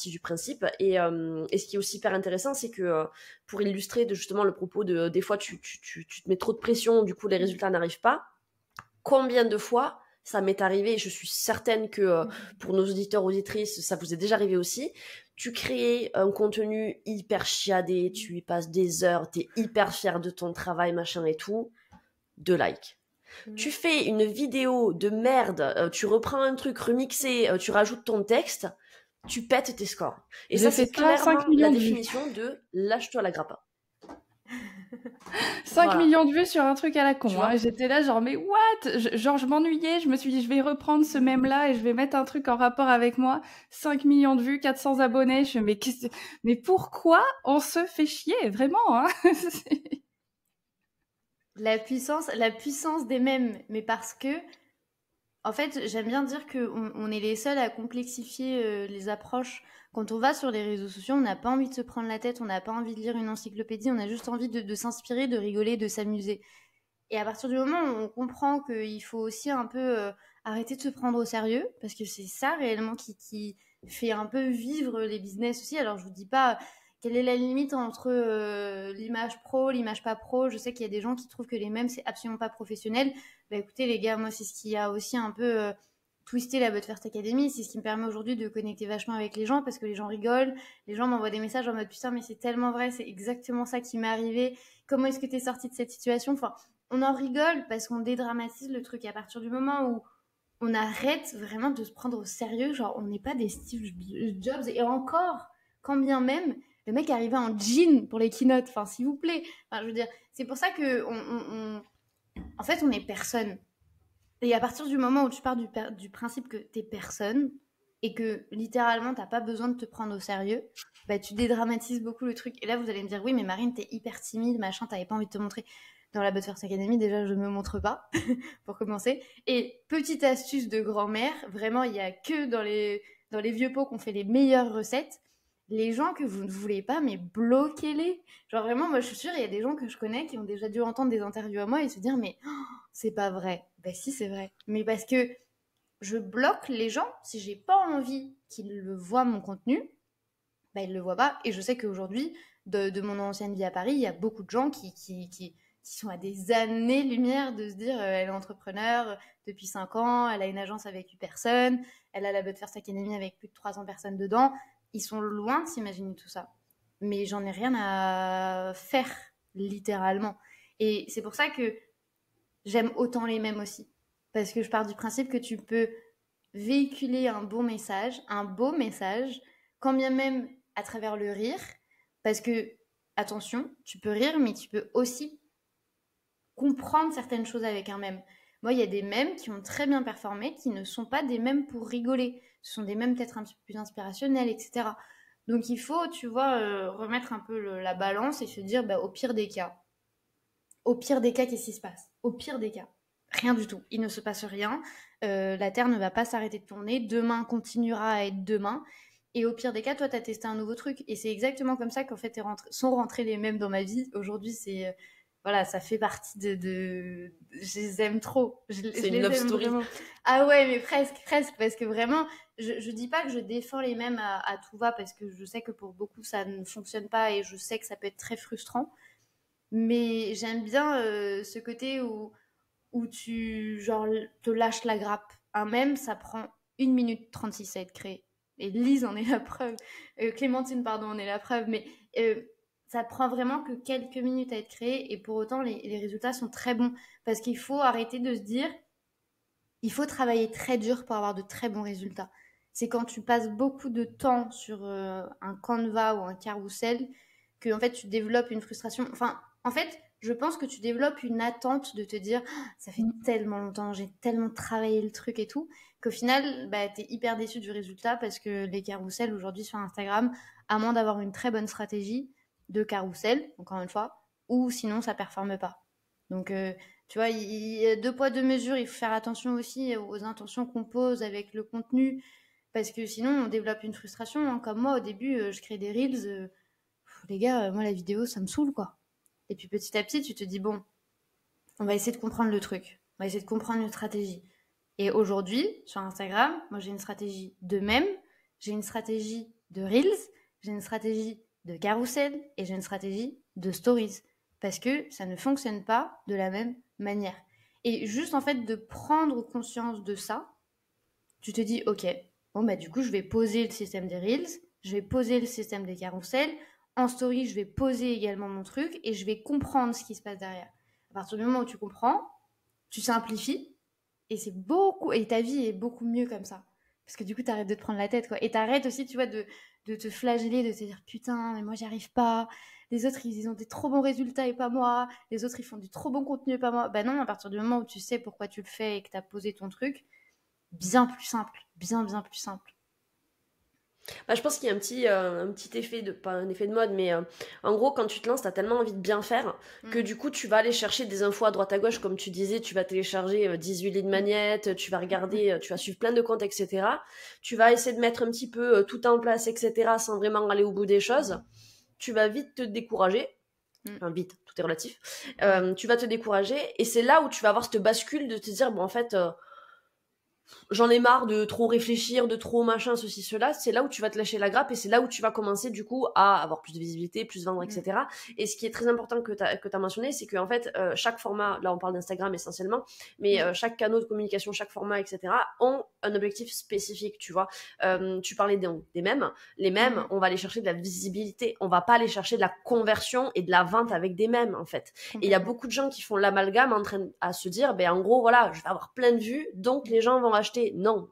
du principe. Et ce qui est aussi hyper intéressant, c'est que pour illustrer justement le propos de des fois, tu te mets trop de pression, du coup, les résultats n'arrivent pas. Combien de fois ça m'est arrivé, et je suis certaine que pour nos auditeurs, auditrices, ça vous est déjà arrivé aussi, tu crées un contenu hyper chiadé, tu y passes des heures, t'es hyper fier de ton travail, machin et tout, 2 likes. Tu fais une vidéo de merde, tu reprends un truc remixé, tu rajoutes ton texte, tu pètes tes scores. Et ça, c'est clairement la définition de lâche-toi la grappe. 5 millions de vues sur un truc à la con. Hein. J'étais là genre, mais what? Je m'ennuyais, je me suis dit, je vais reprendre ce mème-là et je vais mettre un truc en rapport avec moi. 5 millions de vues, 400 abonnés. Je me dis, mais pourquoi on se fait chier? Vraiment, hein. La puissance des mèmes, mais parce que, en fait, j'aime bien dire qu'on est les seuls à complexifier les approches. Quand on va sur les réseaux sociaux, on n'a pas envie de se prendre la tête, on n'a pas envie de lire une encyclopédie, on a juste envie de s'inspirer, de rigoler, de s'amuser. Et à partir du moment où on comprend qu'il faut aussi un peu arrêter de se prendre au sérieux, parce que c'est ça réellement qui fait un peu vivre les business aussi. Alors je vous dis pas quelle est la limite entre l'image pro, l'image pas pro. Je sais qu'il y a des gens qui trouvent que les mèmes c'est absolument pas professionnel. Bah écoutez les gars, moi c'est ce qui a aussi un peu twisté la But First Academy. C'est ce qui me permet aujourd'hui de connecter vachement avec les gens parce que les gens rigolent, les gens m'envoient des messages en mode putain mais c'est tellement vrai, c'est exactement ça qui m'est arrivé. Comment est-ce que t'es sortie de cette situation? Enfin, on en rigole parce qu'on dédramatise le truc. Et à partir du moment où on arrête vraiment de se prendre au sérieux, genre on n'est pas des Steve Jobs, et encore, quand bien même, le mec arrivait en jean pour les keynotes, enfin s'il vous plaît. Enfin, je veux dire, c'est pour ça que en fait, on est personne. Et à partir du moment où tu pars du principe que t'es personne et que littéralement t'as pas besoin de te prendre au sérieux, bah tu dédramatises beaucoup le truc. Et là, vous allez me dire, oui, mais Marine, t'es hyper timide, machin, t'avais pas envie de te montrer. Dans la But First Academy, déjà, je me montre pas, pour commencer. Et petite astuce de grand-mère, vraiment, il y a que dans les vieux pots qu'on fait les meilleures recettes. Les gens que vous ne voulez pas, mais bloquez-les. Genre vraiment, moi, je suis sûre, il y a des gens que je connais qui ont déjà dû entendre des interviews à moi et se dire, mais oh, c'est pas vrai. Ben si, c'est vrai. Mais parce que je bloque les gens, si j'ai pas envie qu'ils le voient mon contenu, ben ils le voient pas. Et je sais qu'aujourd'hui, de mon ancienne vie à Paris, il y a beaucoup de gens qui sont à des années-lumière de se dire elle est entrepreneur depuis 5 ans, elle a une agence avec 8 personnes, elle a la But First Academy avec plus de 300 personnes dedans. Ils sont loin de s'imaginer tout ça. Mais j'en ai rien à faire, littéralement. Et c'est pour ça que j'aime autant les mêmes aussi. Parce que je pars du principe que tu peux véhiculer un beau message, quand bien même à travers le rire. Parce que, attention, tu peux rire, mais tu peux aussi comprendre certaines choses avec un mème. Moi, il y a des mèmes qui ont très bien performé, qui ne sont pas des mèmes pour rigoler. Ce sont des mèmes peut-être un petit peu plus inspirationnels, etc. Donc il faut, tu vois, remettre un peu la balance et se dire, bah, au pire des cas, qu'est-ce qui se passe? Au pire des cas, rien du tout. Il ne se passe rien. La Terre ne va pas s'arrêter de tourner. Demain continuera à être demain. Et au pire des cas, toi, tu as testé un nouveau truc. Et c'est exactement comme ça qu'en fait sont rentrés les mèmes dans ma vie. Aujourd'hui, c'est voilà, ça fait partie je les aime trop. C'est une love story. Vraiment. Ah ouais, mais presque, parce que vraiment, je dis pas que je défends les mêmes à tout va, parce que je sais que pour beaucoup ça ne fonctionne pas et je sais que ça peut être très frustrant. Mais j'aime bien ce côté où tu genre te lâches la grappe. Un mème, ça prend 1 minute 36 à être créé. Et Lise en est la preuve. Clémentine, pardon, en est la preuve. Mais ça prend vraiment que quelques minutes à être créé. Et pour autant, les résultats sont très bons. Parce qu'il faut arrêter de se dire, il faut travailler très dur pour avoir de très bons résultats. C'est quand tu passes beaucoup de temps sur un Canva ou un carrousel que en fait, tu développes une frustration. Enfin, en fait, je pense que tu développes une attente de te dire ça fait tellement longtemps, j'ai tellement travaillé le truc et tout, qu'au final, bah, t'es hyper déçu du résultat parce que les carousels aujourd'hui sur Instagram, à moins d'avoir une très bonne stratégie de carrousel, encore une fois, ou sinon ça performe pas. Donc, tu vois, il y a 2 poids 2 mesures, il faut faire attention aussi aux intentions qu'on pose avec le contenu, parce que sinon on développe une frustration, hein. Comme moi au début, je crée des reels, les gars, moi la vidéo ça me saoule quoi. Et puis petit à petit, tu te dis, bon, on va essayer de comprendre le truc. On va essayer de comprendre une stratégie. Et aujourd'hui, sur Instagram, moi j'ai une stratégie de mème, j'ai une stratégie de Reels, j'ai une stratégie de carousel et j'ai une stratégie de stories. Parce que ça ne fonctionne pas de la même manière. Et juste en fait de prendre conscience de ça, tu te dis, ok, bon bah du coup je vais poser le système des Reels, je vais poser le système des carousels, en story je vais poser également mon truc et je vais comprendre ce qui se passe derrière. À partir du moment où tu comprends, tu simplifies et c'est beaucoup, et ta vie est beaucoup mieux comme ça. Parce que du coup t'arrêtes de te prendre la tête quoi. Et t'arrêtes aussi, tu vois, de te flageller, de te dire putain mais moi j'y arrive pas, les autres ils ont des trop bons résultats et pas moi, les autres ils font du trop bon contenu et pas moi. Bah non, à partir du moment où tu sais pourquoi tu le fais et que t'as posé ton truc, bien plus simple, bien plus simple. Bah, je pense qu'il y a un petit effet pas un effet de mode, mais en gros, quand tu te lances, t'as tellement envie de bien faire que du coup, tu vas aller chercher des infos à droite à gauche, comme tu disais, tu vas télécharger 18 lead magnets, tu vas regarder, tu vas suivre plein de comptes, etc. Tu vas essayer de mettre un petit peu tout en place, etc., sans vraiment aller au bout des choses. Tu vas vite te décourager. Enfin, vite, tout est relatif. Tu vas te décourager, et c'est là où tu vas avoir cette bascule de te dire, bon, en fait, j'en ai marre de trop réfléchir, de trop machin, ceci, cela. C'est là où tu vas te lâcher la grappe et c'est là où tu vas commencer du coup à avoir plus de visibilité, plus vendre, etc. Et ce qui est très important que t'as mentionné, c'est que en fait, chaque format, là on parle d'Instagram essentiellement, mais chaque canal de communication, chaque format, etc. ont un objectif spécifique, tu vois. Tu parlais des mèmes. Les mèmes, on va aller chercher de la visibilité. On va pas aller chercher de la conversion et de la vente avec des mèmes, en fait. Et il y a beaucoup de gens qui font l'amalgame en train à se dire, ben en gros, voilà, je vais avoir plein de vues, donc les gens vont acheter. Non.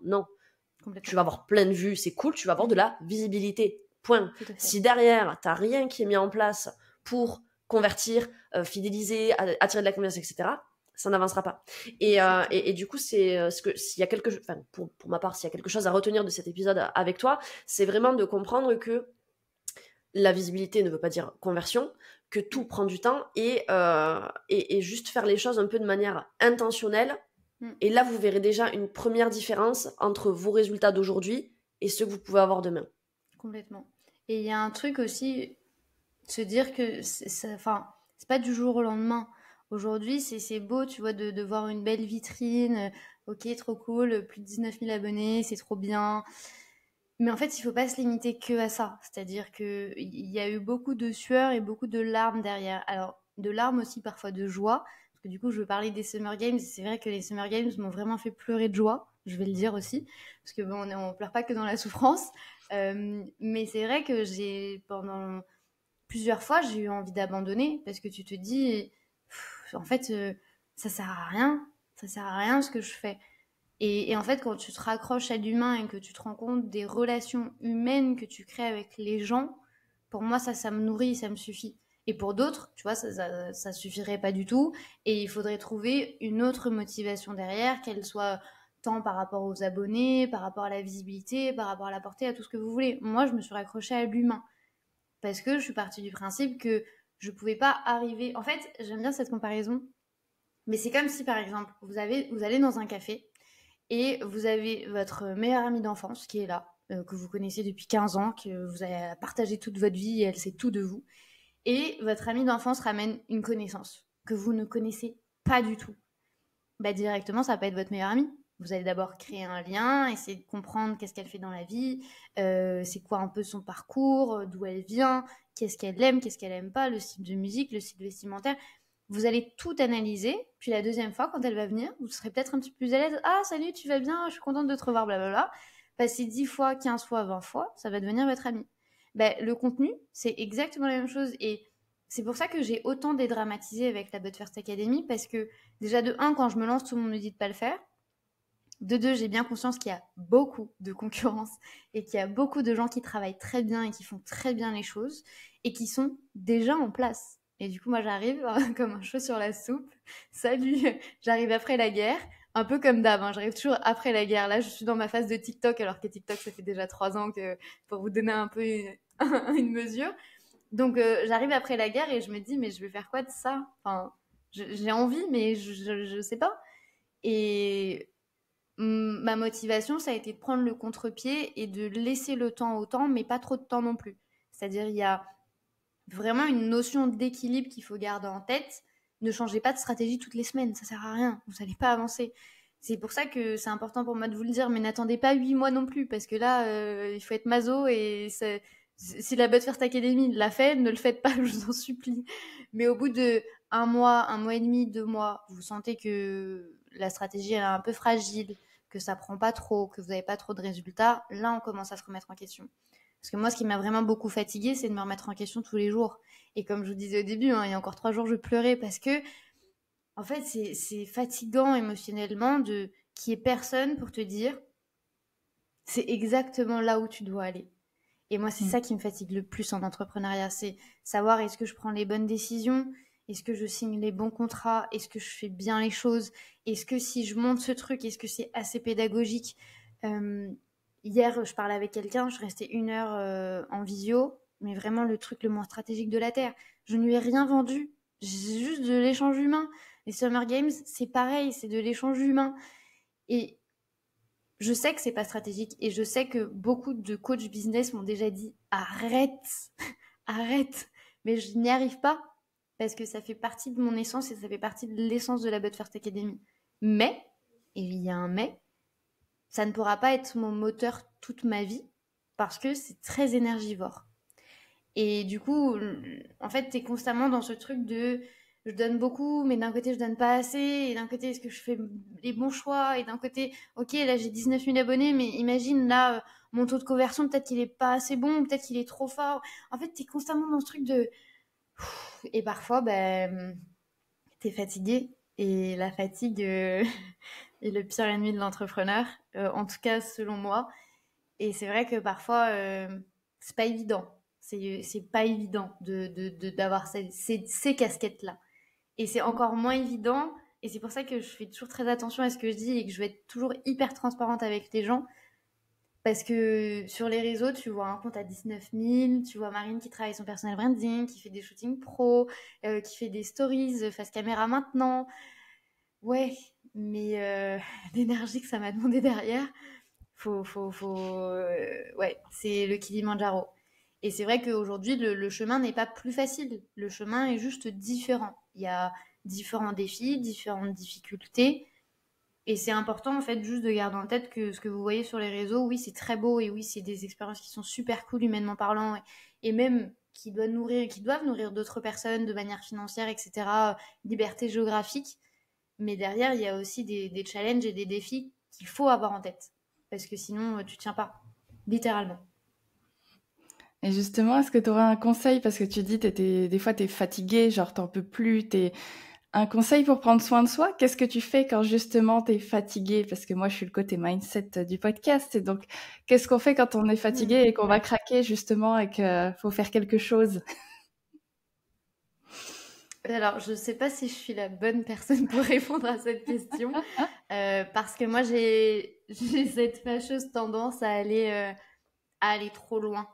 Tu vas avoir plein de vues, c'est cool, tu vas avoir de la visibilité. Point. Si derrière, t'as rien qui est mis en place pour convertir, fidéliser, attirer de la confiance, etc., ça n'avancera pas. Et du coup, c'est ce que s'il y a quelque chose, enfin pour ma part, s'il y a quelque chose à retenir de cet épisode avec toi, c'est vraiment de comprendre que la visibilité ne veut pas dire conversion, que tout prend du temps et juste faire les choses un peu de manière intentionnelle. Et là, vous verrez déjà une première différence entre vos résultats d'aujourd'hui et ceux que vous pouvez avoir demain. Complètement. Et il y a un truc aussi, se dire que c'est pas du jour au lendemain. Aujourd'hui, c'est beau, tu vois, de voir une belle vitrine. Ok, trop cool, plus de 19 000 abonnés, c'est trop bien. Mais en fait, il faut pas se limiter que à ça. C'est-à-dire qu'il y a eu beaucoup de sueur et beaucoup de larmes derrière. Alors, de larmes aussi, parfois de joie. Parce que du coup, je veux parler des Summer Games. C'est vrai que les Summer Games m'ont vraiment fait pleurer de joie. Je vais le dire aussi. Parce que bon, on pleure pas que dans la souffrance. Mais c'est vrai que pendant plusieurs fois, j'ai eu envie d'abandonner. Parce que tu te dis, en fait, ça sert à rien. Ça sert à rien ce que je fais. Et en fait, quand tu te raccroches à l'humain et que tu te rends compte des relations humaines que tu crées avec les gens, pour moi, ça me nourrit, ça me suffit. Et pour d'autres, tu vois, ça suffirait pas du tout. Et il faudrait trouver une autre motivation derrière, qu'elle soit tant par rapport aux abonnés, par rapport à la visibilité, par rapport à la portée, à tout ce que vous voulez. Moi, je me suis raccrochée à l'humain. Parce que je suis partie du principe que je pouvais pas arriver... En fait, j'aime bien cette comparaison. Mais c'est comme si, par exemple, vous allez dans un café et vous avez votre meilleure amie d'enfance qui est là, que vous connaissez depuis 15 ans, que vous avez partagé toute votre vie et elle sait tout de vous. Et votre amie d'enfance ramène une connaissance. que vous ne connaissez pas du tout, directement, ça peut être votre meilleure amie. Vous allez d'abord créer un lien, essayer de comprendre qu'est-ce qu'elle fait dans la vie, c'est quoi un peu son parcours, d'où elle vient, qu'est-ce qu'elle aime, qu'est-ce qu'elle aime pas, le style de musique, le style vestimentaire. Vous allez tout analyser, puis la deuxième fois, quand elle va venir, vous serez peut-être un petit peu plus à l'aise. « Ah, salut, tu vas bien, je suis contente de te revoir, blablabla. » Passez 10 fois, 15 fois, 20 fois, ça va devenir votre amie. Le contenu, c'est exactement la même chose. Et c'est pour ça que j'ai autant dédramatisé avec la But First Academy, parce que déjà, de 1, quand je me lance, tout le monde me dit de pas le faire. De 2, j'ai bien conscience qu'il y a beaucoup de concurrence et qu'il y a beaucoup de gens qui travaillent très bien et qui font très bien les choses et qui sont déjà en place. Et du coup, moi, j'arrive comme un cheveu sur la soupe. Salut, j'arrive après la guerre. Un peu comme d'hab, j'arrive toujours après la guerre. Là, je suis dans ma phase de TikTok, alors que TikTok, ça fait déjà 3 ans que, pour vous donner un peu une mesure. Donc, j'arrive après la guerre et je me dis, mais je vais faire quoi de ça? Enfin, j'ai envie, mais je sais pas. Et ma motivation, ça a été de prendre le contre-pied et de laisser le temps au temps, mais pas trop de temps non plus. C'est-à-dire, il y a vraiment une notion d'équilibre qu'il faut garder en tête. Ne changez pas de stratégie toutes les semaines, ça sert à rien, vous n'allez pas avancer. C'est pour ça que c'est important pour moi de vous le dire, mais n'attendez pas 8 mois non plus, parce que là, il faut être maso, et si la But First Academy l'a fait, ne le faites pas, je vous en supplie. Mais au bout de 1 mois, 1 mois et demi, 2 mois, vous sentez que la stratégie elle est un peu fragile, que ça prend pas trop, que vous n'avez pas trop de résultats, là on commence à se remettre en question. Parce que moi, ce qui m'a vraiment beaucoup fatiguée, c'est de me remettre en question tous les jours. Et comme je vous disais au début, il y a encore 3 jours, je pleurais parce que, en fait, c'est fatigant émotionnellement qu'il n'y ait personne pour te dire c'est exactement là où tu dois aller. Et moi, c'est ça qui me fatigue le plus en entrepreneuriat, c'est savoir est-ce que je prends les bonnes décisions, est-ce que je signe les bons contrats, est-ce que je fais bien les choses, est-ce que si je monte ce truc, est-ce que c'est assez pédagogique. Hier, je parlais avec quelqu'un, je restais 1 heure en visio, mais vraiment le truc le moins stratégique de la Terre. Je ne lui ai rien vendu, c'est juste de l'échange humain. Les Summer Games, c'est pareil, c'est de l'échange humain. Et je sais que c'est pas stratégique, et je sais que beaucoup de coachs business m'ont déjà dit arrête, arrête, mais je n'y arrive pas parce que ça fait partie de mon essence et ça fait partie de l'essence de la But First Academy. Mais, et il y a un mais, ça ne pourra pas être mon moteur toute ma vie parce que c'est très énergivore. Et du coup, en fait, t'es constamment dans ce truc de je donne beaucoup, mais d'un côté, je donne pas assez. Et d'un côté, est-ce que je fais les bons choix? Et d'un côté, ok, là, j'ai 19 000 abonnés, mais imagine, là, mon taux de conversion, peut-être qu'il est pas assez bon, peut-être qu'il est trop fort. En fait, t'es constamment dans ce truc de... Et parfois, t'es fatigué. Et la fatigue est le pire ennemi de l'entrepreneur, en tout cas, selon moi. Et c'est vrai que parfois, c'est pas évident. C'est pas évident d'avoir ces casquettes-là. Et c'est encore moins évident, et c'est pour ça que je fais toujours très attention à ce que je dis et que je vais être toujours hyper transparente avec les gens. Parce que sur les réseaux, tu vois un compte à 19 000, tu vois Marine qui travaille son personal branding, qui fait des shootings pro, qui fait des stories face caméra maintenant. Ouais, mais l'énergie que ça m'a demandé derrière, ouais, c'est le Kilimandjaro. Et c'est vrai qu'aujourd'hui, le chemin n'est pas plus facile. Le chemin est juste différent. Il y a différents défis, différentes difficultés. Et c'est important, en fait, juste de garder en tête que ce que vous voyez sur les réseaux, oui, c'est très beau et oui, c'est des expériences qui sont super cool humainement parlant et même qui doivent nourrir d'autres personnes de manière financière, etc. Liberté géographique. Mais derrière, il y a aussi des challenges et des défis qu'il faut avoir en tête. Parce que sinon, tu tiens pas. Littéralement. Et justement, est-ce que tu aurais un conseil? Parce que tu dis, des fois, t'es fatigué, genre t'en peux plus, un conseil pour prendre soin de soi? Qu'est-ce que tu fais quand justement t'es fatigué? Parce que moi, je suis le côté mindset du podcast. Et donc, qu'est-ce qu'on fait quand on est fatigué et qu'on va craquer justement et qu'il faut faire quelque chose? Alors, je ne sais pas si je suis la bonne personne pour répondre à cette question, parce que moi, j'ai cette fâcheuse tendance à aller trop loin.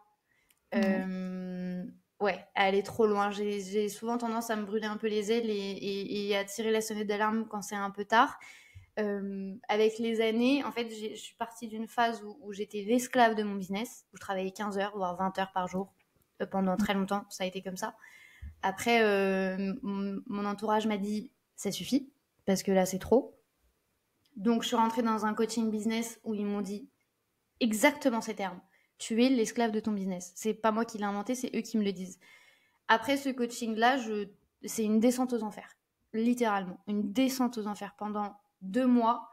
Ouais, à aller trop loin. J'ai souvent tendance à me brûler un peu les ailes et à tirer la sonnette d'alarme quand c'est un peu tard. Avec les années, en fait, je suis partie d'une phase où j'étais l'esclave de mon business, où je travaillais 15 heures, voire 20 heures par jour. Pendant très longtemps, ça a été comme ça. Après, mon entourage m'a dit ça suffit, parce que là, c'est trop. Donc, je suis rentrée dans un coaching business où ils m'ont dit exactement ces termes. Tu es l'esclave de ton business. C'est pas moi qui l'ai inventé, c'est eux qui me le disent. Après ce coaching-là, c'est une descente aux enfers. Littéralement. Une descente aux enfers. Pendant 2 mois,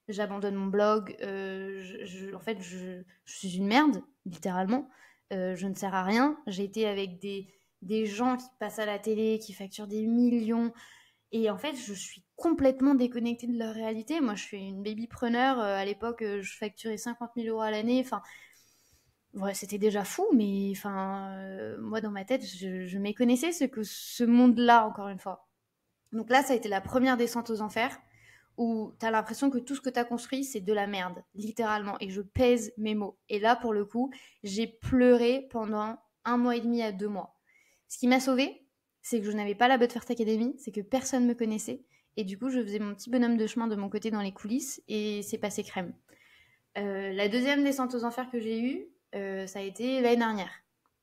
j'abandonne mon blog. En fait, je suis une merde, littéralement. Je ne sers à rien. J'ai été avec des gens qui passent à la télé, qui facturent des millions. Et en fait, je suis complètement déconnectée de leur réalité. Moi, je suis une babypreneur. À l'époque, je facturais 50 000 euros à l'année. Enfin, ouais, c'était déjà fou, mais moi, dans ma tête, je méconnaissais ce monde-là, encore une fois. Donc là, ça a été la première descente aux enfers, où t'as l'impression que tout ce que t'as construit, c'est de la merde, littéralement. Et je pèse mes mots. Et là, pour le coup, j'ai pleuré pendant 1 mois et demi à 2 mois. Ce qui m'a sauvée, c'est que je n'avais pas la But First Academy, c'est que personne me connaissait. Et du coup, je faisais mon petit bonhomme de chemin de mon côté dans les coulisses, et c'est passé crème. La deuxième descente aux enfers que j'ai eue, ça a été l'année dernière.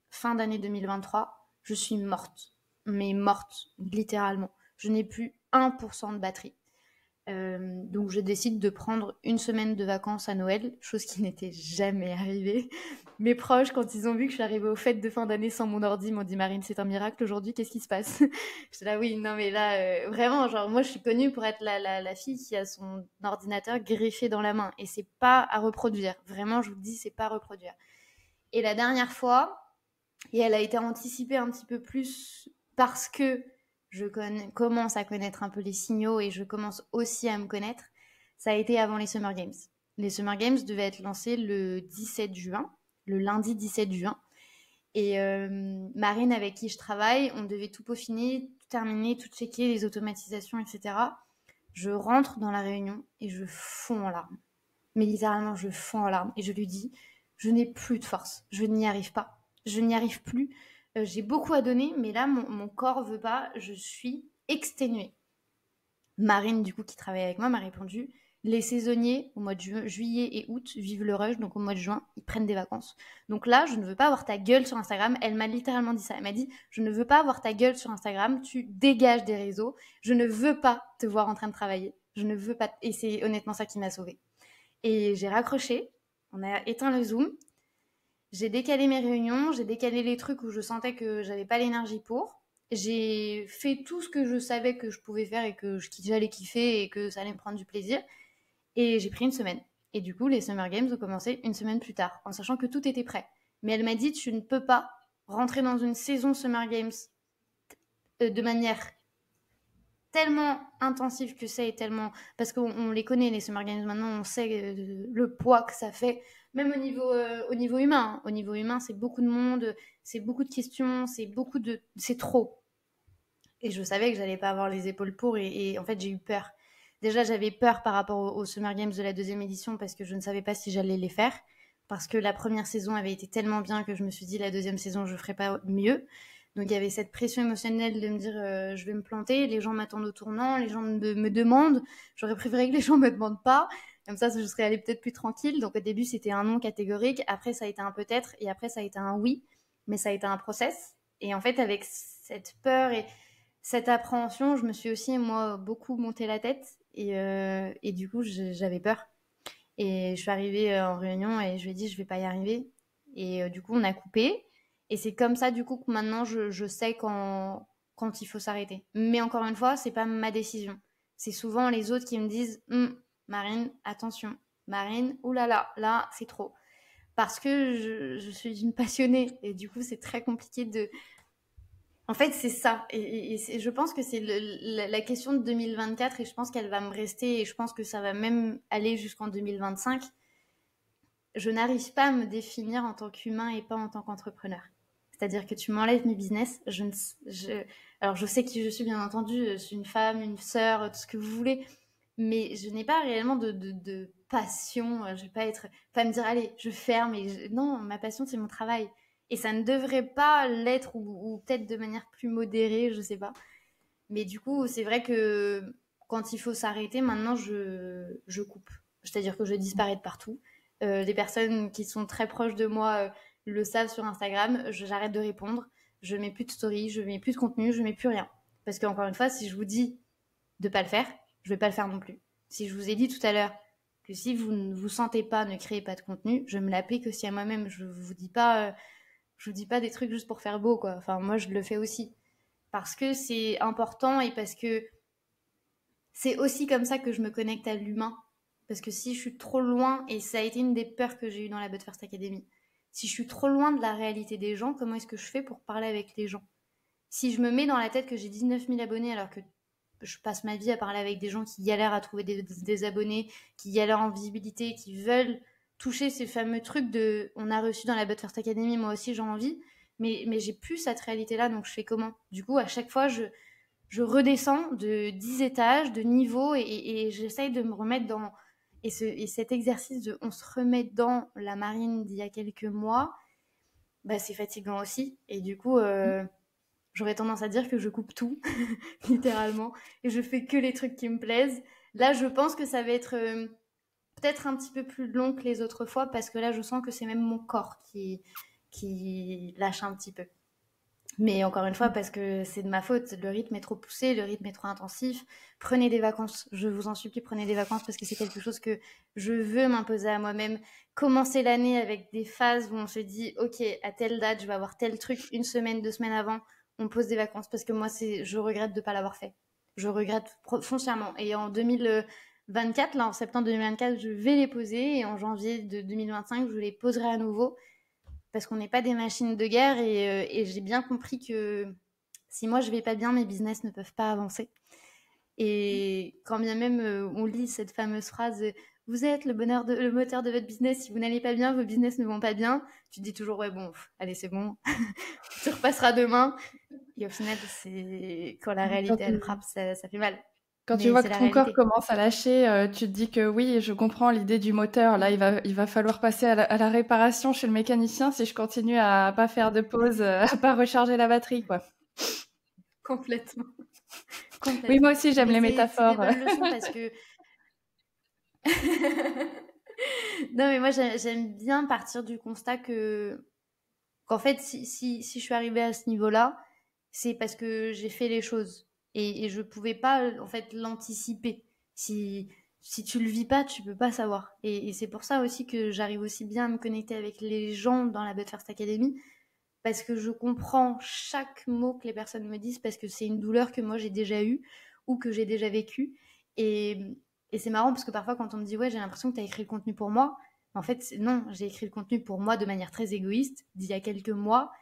Fin d'année 2023, je suis morte. Mais morte, littéralement. Je n'ai plus 1% de batterie. Donc je décide de prendre 1 semaine de vacances à Noël, chose qui n'était jamais arrivée. Mes proches, quand ils ont vu que je suis arrivée aux fêtes de fin d'année sans mon ordi, m'ont dit Marine, c'est un miracle aujourd'hui, qu'est-ce qui se passe? J'étais là, oui, non mais là, vraiment, genre moi je suis connue pour être la fille qui a son ordinateur greffé dans la main, et c'est pas à reproduire. Vraiment, je vous le dis, c'est pas à reproduire. Et la dernière fois, et elle a été anticipée un petit peu plus parce que je commence à connaître un peu les signaux et je commence aussi à me connaître, ça a été avant les Summer Games. Les Summer Games devaient être lancés le 17 juin, le lundi 17 juin. Et Marine, avec qui je travaille, on devait tout peaufiner, tout terminer, tout checker, les automatisations, etc. Je rentre dans la réunion et je fonds en larmes. Mais littéralement, je fonds en larmes et je lui dis, je n'ai plus de force, je n'y arrive pas, je n'y arrive plus. J'ai beaucoup à donner, mais là, mon corps veut pas, je suis exténuée. Marine, du coup, qui travaille avec moi, m'a répondu, les saisonniers, au mois de juillet et août, vivent le rush, donc au mois de juin, ils prennent des vacances. Donc là, je ne veux pas avoir ta gueule sur Instagram. Elle m'a littéralement dit ça. Elle m'a dit, je ne veux pas avoir ta gueule sur Instagram, tu dégages des réseaux, je ne veux pas te voir en train de travailler. Je ne veux pas. Et c'est honnêtement ça qui m'a sauvée. Et j'ai raccroché, on a éteint le Zoom, j'ai décalé mes réunions, j'ai décalé les trucs où je sentais que j'avais pas l'énergie pour. J'ai fait tout ce que je savais que je pouvais faire et que j'allais kiffer et que ça allait me prendre du plaisir. Et j'ai pris 1 semaine. Et du coup, les Summer Games ont commencé 1 semaine plus tard, en sachant que tout était prêt. Mais elle m'a dit, tu ne peux pas rentrer dans une saison Summer Games de manière tellement intensive que c'est, tellement... Parce qu'on les connaît, les Summer Games, maintenant, on sait le poids que ça fait, même au niveau humain. Au niveau humain, c'est beaucoup de monde, c'est beaucoup de questions, c'est trop. Et je savais que j'allais pas avoir les épaules pour, et en fait, j'ai eu peur. Déjà, j'avais peur par rapport aux Summer Games de la 2e édition, parce que je ne savais pas si j'allais les faire, parce que la première saison avait été tellement bien que je me suis dit, la 2e saison, je ferai pas mieux. Donc il y avait cette pression émotionnelle de me dire je vais me planter, les gens m'attendent au tournant, les gens me demandent, j'aurais préféré que les gens me demandent pas, comme ça je serais allée peut-être plus tranquille. Donc au début c'était un non catégorique, après ça a été un peut-être, et après ça a été un oui, mais ça a été un process. Et en fait avec cette peur et cette appréhension, je me suis aussi moi beaucoup monté la tête, et du coup j'avais peur. Et je suis arrivée en réunion et je lui ai dit je vais pas y arriver, et du coup on a coupé. Et c'est comme ça, du coup, que maintenant, je sais quand il faut s'arrêter. Mais encore une fois, c'est pas ma décision. C'est souvent les autres qui me disent Marine, attention. Marine, oulala, là, c'est trop. Parce que je suis une passionnée. Et du coup, c'est très compliqué de... En fait, c'est ça. Et je pense que c'est la question de 2024, et je pense qu'elle va me rester, et je pense que ça va même aller jusqu'en 2025. Je n'arrive pas à me définir en tant qu'humain et pas en tant qu'entrepreneur. C'est-à-dire que tu m'enlèves mes business. Alors, je sais qui je suis, bien entendu. Je suis une femme, une sœur, tout ce que vous voulez. Mais je n'ai pas réellement de passion. Je vais pas me dire, allez, je ferme. Non, ma passion, c'est mon travail. Et ça ne devrait pas l'être, ou peut-être de manière plus modérée, je sais pas. Mais du coup, c'est vrai que quand il faut s'arrêter, maintenant, je coupe. C'est-à-dire que je disparais de partout. Les personnes qui sont très proches de moi le savent sur Instagram, j'arrête de répondre. je mets plus de story, je mets plus de contenu, je mets plus rien. Parce qu'encore une fois, si je vous dis de pas le faire, je vais pas le faire non plus. Si je vous ai dit tout à l'heure que si vous ne vous sentez pas, ne créez pas de contenu, je me l'applique aussi à moi-même. Je vous dis pas des trucs juste pour faire beau, quoi. Enfin, moi, je le fais aussi. Parce que c'est important et parce que c'est aussi comme ça que je me connecte à l'humain. Parce que si je suis trop loin, et ça a été une des peurs que j'ai eues dans la But First Academy, si je suis trop loin de la réalité des gens, comment est-ce que je fais pour parler avec les gens? Si je me mets dans la tête que j'ai 19 000 abonnés alors que je passe ma vie à parler avec des gens qui galèrent à trouver des abonnés, qui galèrent en visibilité, qui veulent toucher ces fameux trucs de on a reçu dans la But First Academy, moi aussi j'ai envie, mais j'ai plus cette réalité-là, donc je fais comment? Du coup, à chaque fois, je redescends de 10 étages, de niveau, et j'essaye de me remettre dans... Et cet exercice de on se remet dans la Marine d'il y a quelques mois, bah, c'est fatigant aussi. Et du coup, j'aurais tendance à dire que je coupe tout, littéralement, et je fais que les trucs qui me plaisent. Là, je pense que ça va être peut-être un petit peu plus long que les autres fois, parce que là, je sens que c'est même mon corps qui lâche un petit peu. Mais encore une fois, parce que c'est de ma faute, le rythme est trop poussé, le rythme est trop intensif. Prenez des vacances, je vous en supplie, prenez des vacances parce que c'est quelque chose que je veux m'imposer à moi-même. Commencer l'année avec des phases où on se dit, ok, à telle date, je vais avoir tel truc, une semaine, 2 semaines avant, on pose des vacances parce que moi, je regrette de ne pas l'avoir fait. Je regrette foncièrement. Et en 2024, là, en septembre 2024, je vais les poser et en janvier de 2025, je les poserai à nouveau. Parce qu'on n'est pas des machines de guerre et j'ai bien compris que si moi je vais pas bien, mes business ne peuvent pas avancer. Et quand bien même on lit cette fameuse phrase « Vous êtes le moteur de votre business, si vous n'allez pas bien, vos business ne vont pas bien », tu te dis toujours « Ouais bon, allez c'est bon, tu repasseras demain ». Et au final, quand la réalité elle frappe, ça fait mal. Quand tu vois que ton corps commence à lâcher, tu te dis que oui, je comprends l'idée du moteur. Là, il va falloir passer à la réparation chez le mécanicien si je continue à pas faire de pause, à pas recharger la batterie, quoi. Complètement. Oui, moi aussi, j'aime les métaphores. C'est des bonnes leçons parce que... Non, mais moi, j'aime bien partir du constat qu'en fait, si je suis arrivée à ce niveau-là, c'est parce que j'ai fait les choses. Et je pouvais pas, en fait, l'anticiper. Si tu le vis pas, tu peux pas savoir. Et c'est pour ça aussi que j'arrive aussi bien à me connecter avec les gens dans la But First Academy, parce que je comprends chaque mot que les personnes me disent, parce que c'est une douleur que moi j'ai déjà eue ou que j'ai déjà vécue. Et c'est marrant parce que parfois quand on me dit « Ouais, j'ai l'impression que tu as écrit le contenu pour moi », en fait, non, j'ai écrit le contenu pour moi de manière très égoïste, d'il y a quelques mois,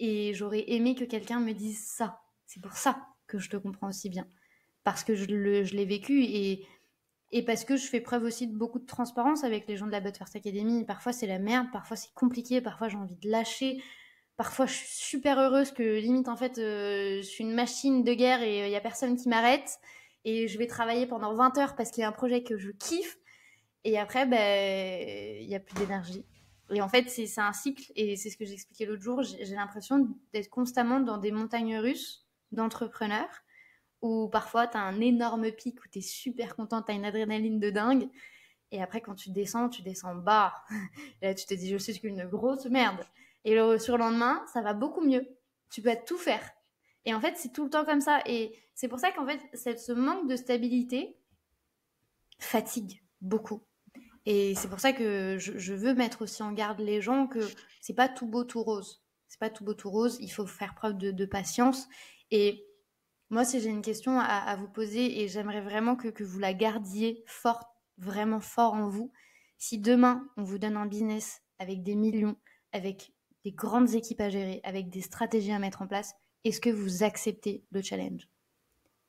et j'aurais aimé que quelqu'un me dise ça. C'est pour ça que je te comprends aussi bien. Parce que je l'ai vécu et parce que je fais preuve aussi de beaucoup de transparence avec les gens de la But First Academy. Parfois, c'est la merde, parfois, c'est compliqué, parfois, j'ai envie de lâcher. Parfois, je suis super heureuse que limite, en fait, je suis une machine de guerre et il n'y a personne qui m'arrête. Et je vais travailler pendant 20 heures parce qu'il y a un projet que je kiffe. Et après, il n'y a plus d'énergie. Et en fait, c'est un cycle. Et c'est ce que j'expliquais l'autre jour. J'ai l'impression d'être constamment dans des montagnes russes d'entrepreneurs où parfois, tu as un énorme pic où tu es super content, tu as une adrénaline de dingue. Et après, quand tu descends bas. Et là, tu te dis, je suis qu'une grosse merde. Et le surlendemain, ça va beaucoup mieux. Tu peux tout faire. Et en fait, c'est tout le temps comme ça. Et c'est pour ça qu'en fait, ce manque de stabilité fatigue beaucoup. Et c'est pour ça que je veux mettre aussi en garde les gens que c'est pas tout beau, tout rose. C'est pas tout beau, tout rose. Il faut faire preuve de patience. Et moi, si j'ai une question à vous poser, et j'aimerais vraiment que vous la gardiez forte, vraiment fort en vous. Si demain, on vous donne un business avec des millions, avec des grandes équipes à gérer, avec des stratégies à mettre en place, est-ce que vous acceptez le challenge?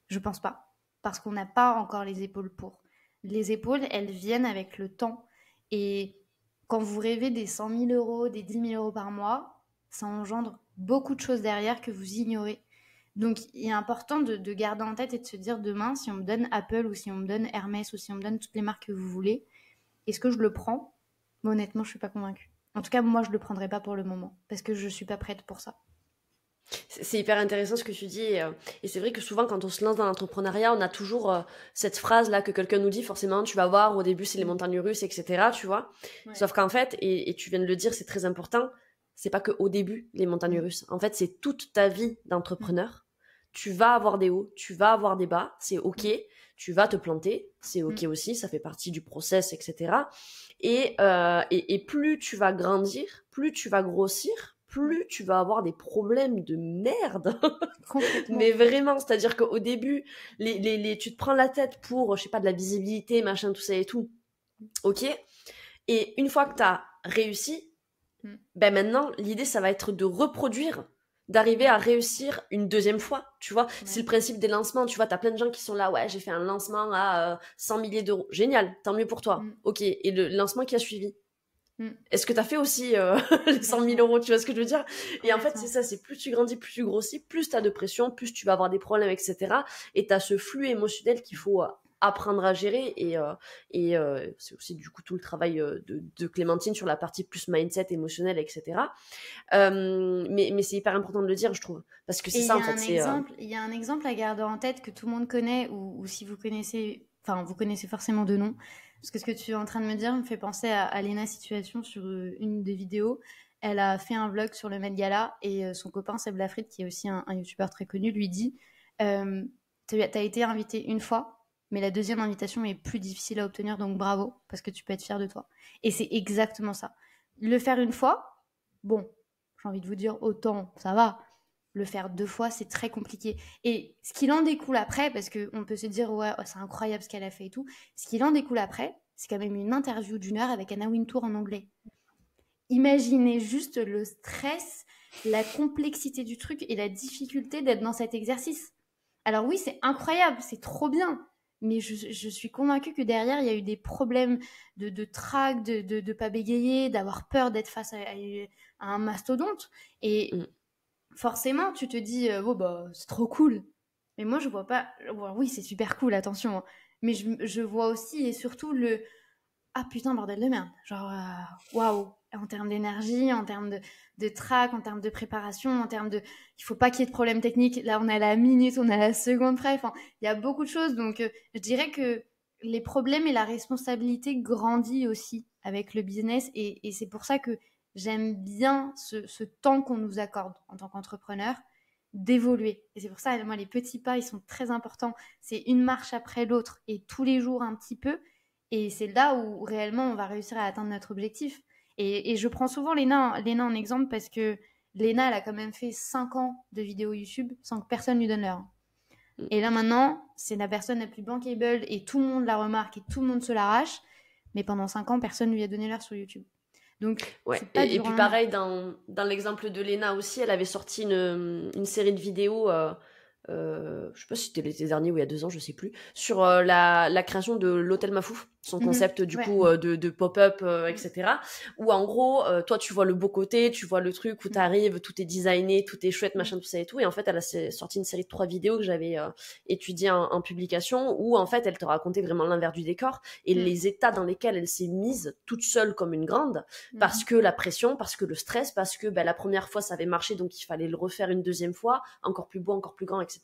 Je pense pas. Parce qu'on n'a pas encore les épaules pour. Les épaules, elles viennent avec le temps. Et quand vous rêvez des 100 000 euros, des 10 000 euros par mois, ça engendre beaucoup de choses derrière que vous ignorez. Donc, il est important de garder en tête et de se dire demain, si on me donne Apple ou si on me donne Hermès ou si on me donne toutes les marques que vous voulez, est-ce que je le prends? Mais honnêtement, je suis pas convaincue. En tout cas, moi, je le prendrai pas pour le moment parce que je suis pas prête pour ça. C'est hyper intéressant ce que tu dis et c'est vrai que souvent quand on se lance dans l'entrepreneuriat, on a toujours cette phrase-là que quelqu'un nous dit, forcément, tu vas voir, au début, c'est les montagnes russes, etc., tu vois. Ouais. Sauf qu'en fait, et tu viens de le dire, c'est très important, c'est pas que au début les montagnes russes. En fait, c'est toute ta vie d'entrepreneur. Tu vas avoir des hauts, tu vas avoir des bas, c'est ok. Tu vas te planter, c'est ok aussi, ça fait partie du process, etc. Et plus tu vas grandir, plus tu vas grossir, plus tu vas avoir des problèmes de merde. Mais vraiment, c'est-à-dire qu'au début, tu te prends la tête pour, je sais pas, de la visibilité, machin, tout ça et tout. Ok. Et une fois que tu as réussi, ben maintenant, l'idée, ça va être de reproduire, d'arriver à réussir une deuxième fois, tu vois. C'est le principe des lancements, tu vois, t'as plein de gens qui sont là, ouais, j'ai fait un lancement à 100 milliers d'euros. Génial, tant mieux pour toi. Ok, et le lancement qui a suivi, est-ce que t'as fait aussi les 100 000 euros, tu vois ce que je veux dire? Et en fait, c'est ça, c'est plus tu grandis, plus tu grossis, plus t'as de pression, plus tu vas avoir des problèmes, etc. Et t'as ce flux émotionnel qu'il faut apprendre à gérer. Et c'est aussi du coup tout le travail de Clémentine sur la partie plus mindset, émotionnel, etc. Mais c'est hyper important de le dire, je trouve. Parce que c'est ça, en fait. Il y a un exemple à garder en tête que tout le monde connaît, ou si vous connaissez, enfin, vous connaissez forcément de nom. Parce que ce que tu es en train de me dire me fait penser à Léna Situation sur une des vidéos. Elle a fait un vlog sur le Met Gala et son copain Seb Lafrite, qui est aussi un youtubeur très connu, lui dit t'as été invité une fois, mais la deuxième invitation est plus difficile à obtenir, donc bravo, parce que tu peux être fier de toi. Et c'est exactement ça. Le faire une fois, bon, j'ai envie de vous dire, autant, ça va. Le faire 2 fois, c'est très compliqué. Et ce qu'il en découle après, parce qu'on peut se dire, ouais, c'est incroyable ce qu'elle a fait et tout, ce qu'il en découle après, c'est quand même une interview d'1 heure avec Anna Wintour en anglais. Imaginez juste le stress, la complexité du truc et la difficulté d'être dans cet exercice. Alors oui, c'est incroyable, c'est trop bien, mais je suis convaincue que derrière, il y a eu des problèmes de trac, de pas bégayer, d'avoir peur d'être face à un mastodonte. Et forcément, tu te dis, oh bah, c'est trop cool. Mais moi, je vois pas... Oui, c'est super cool, attention. Hein. Mais je vois aussi et surtout le... Ah putain, bordel de merde. Genre, waouh. En termes d'énergie, en termes de trac, en termes de préparation, en termes de... Il faut pas qu'il y ait de problème technique. Là, on est à la minute, on est à la seconde près. Enfin, il y a beaucoup de choses. Donc, je dirais que les problèmes et la responsabilité grandissent aussi avec le business. Et c'est pour ça que j'aime bien ce temps qu'on nous accorde en tant qu'entrepreneur d'évoluer. Et c'est pour ça, moi, les petits pas, ils sont très importants. C'est une marche après l'autre et tous les jours un petit peu. Et c'est là où réellement on va réussir à atteindre notre objectif. Et je prends souvent Léna en exemple parce que Léna, elle a quand même fait 5 ans de vidéos YouTube sans que personne lui donne l'heure. Et là maintenant, c'est la personne la plus bankable et tout le monde la remarque et tout le monde se l'arrache. Mais pendant 5 ans, personne ne lui a donné l'heure sur YouTube. Donc, ouais. Et puis pareil, dans l'exemple de Léna aussi, elle avait sorti une série de vidéos, je sais pas si c'était l'été dernier ou il y a 2 ans, je sais plus, sur la création de l'hôtel Mafouf, son concept du coup de pop-up, etc. Où en gros, toi tu vois le beau côté, tu vois le truc où t'arrives, tout est designé, tout est chouette, machin, tout ça et tout. Et en fait, elle a sorti une série de 3 vidéos que j'avais étudiées en publication, où en fait, elle te racontait vraiment l'envers du décor et les états dans lesquels elle s'est mise toute seule comme une grande, parce que la pression, parce que le stress, parce que la première fois ça avait marché, donc il fallait le refaire une deuxième fois, encore plus beau, encore plus grand, etc.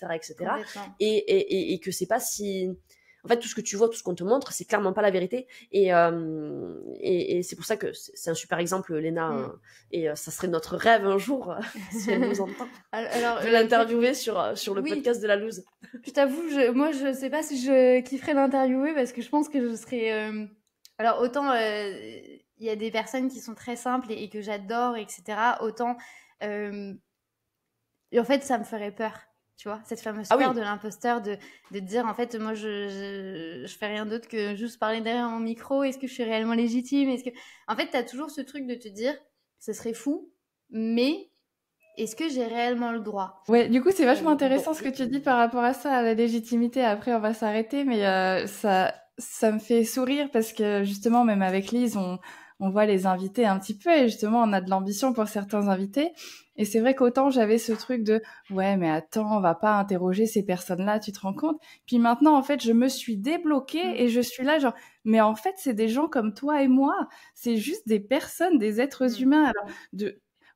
Et que c'est pas si... En fait, tout ce que tu vois, tout ce qu'on te montre, c'est clairement pas la vérité. Et c'est pour ça que c'est un super exemple, Léna. Et ça serait notre rêve un jour, si elle nous entend, de l'interviewer sur le podcast de la loose. Je t'avoue, moi, je sais pas si je kifferais l'interviewer parce que je pense que je serais... Alors, autant il y a des personnes qui sont très simples et que j'adore, etc. Autant, en fait, ça me ferait peur. Tu vois, cette fameuse peur de l'imposteur, de dire, en fait, moi, je fais rien d'autre que juste parler derrière mon micro. Est-ce que je suis réellement légitime? En fait, t'as toujours ce truc de te dire, ce serait fou, mais est-ce que j'ai réellement le droit? Ouais, du coup, c'est vachement intéressant ce que tu dis par rapport à ça, à la légitimité. Après, on va s'arrêter, mais ça me fait sourire parce que, justement, même avec Lise, on voit les invités un petit peu et justement, on a de l'ambition pour certains invités. Et c'est vrai qu'autant j'avais ce truc de « ouais, mais attends, on va pas interroger ces personnes-là, tu te rends compte ?» Puis maintenant, en fait, je me suis débloquée et je suis là genre « mais en fait, c'est des gens comme toi et moi. C'est juste des personnes, des êtres humains. » Alors,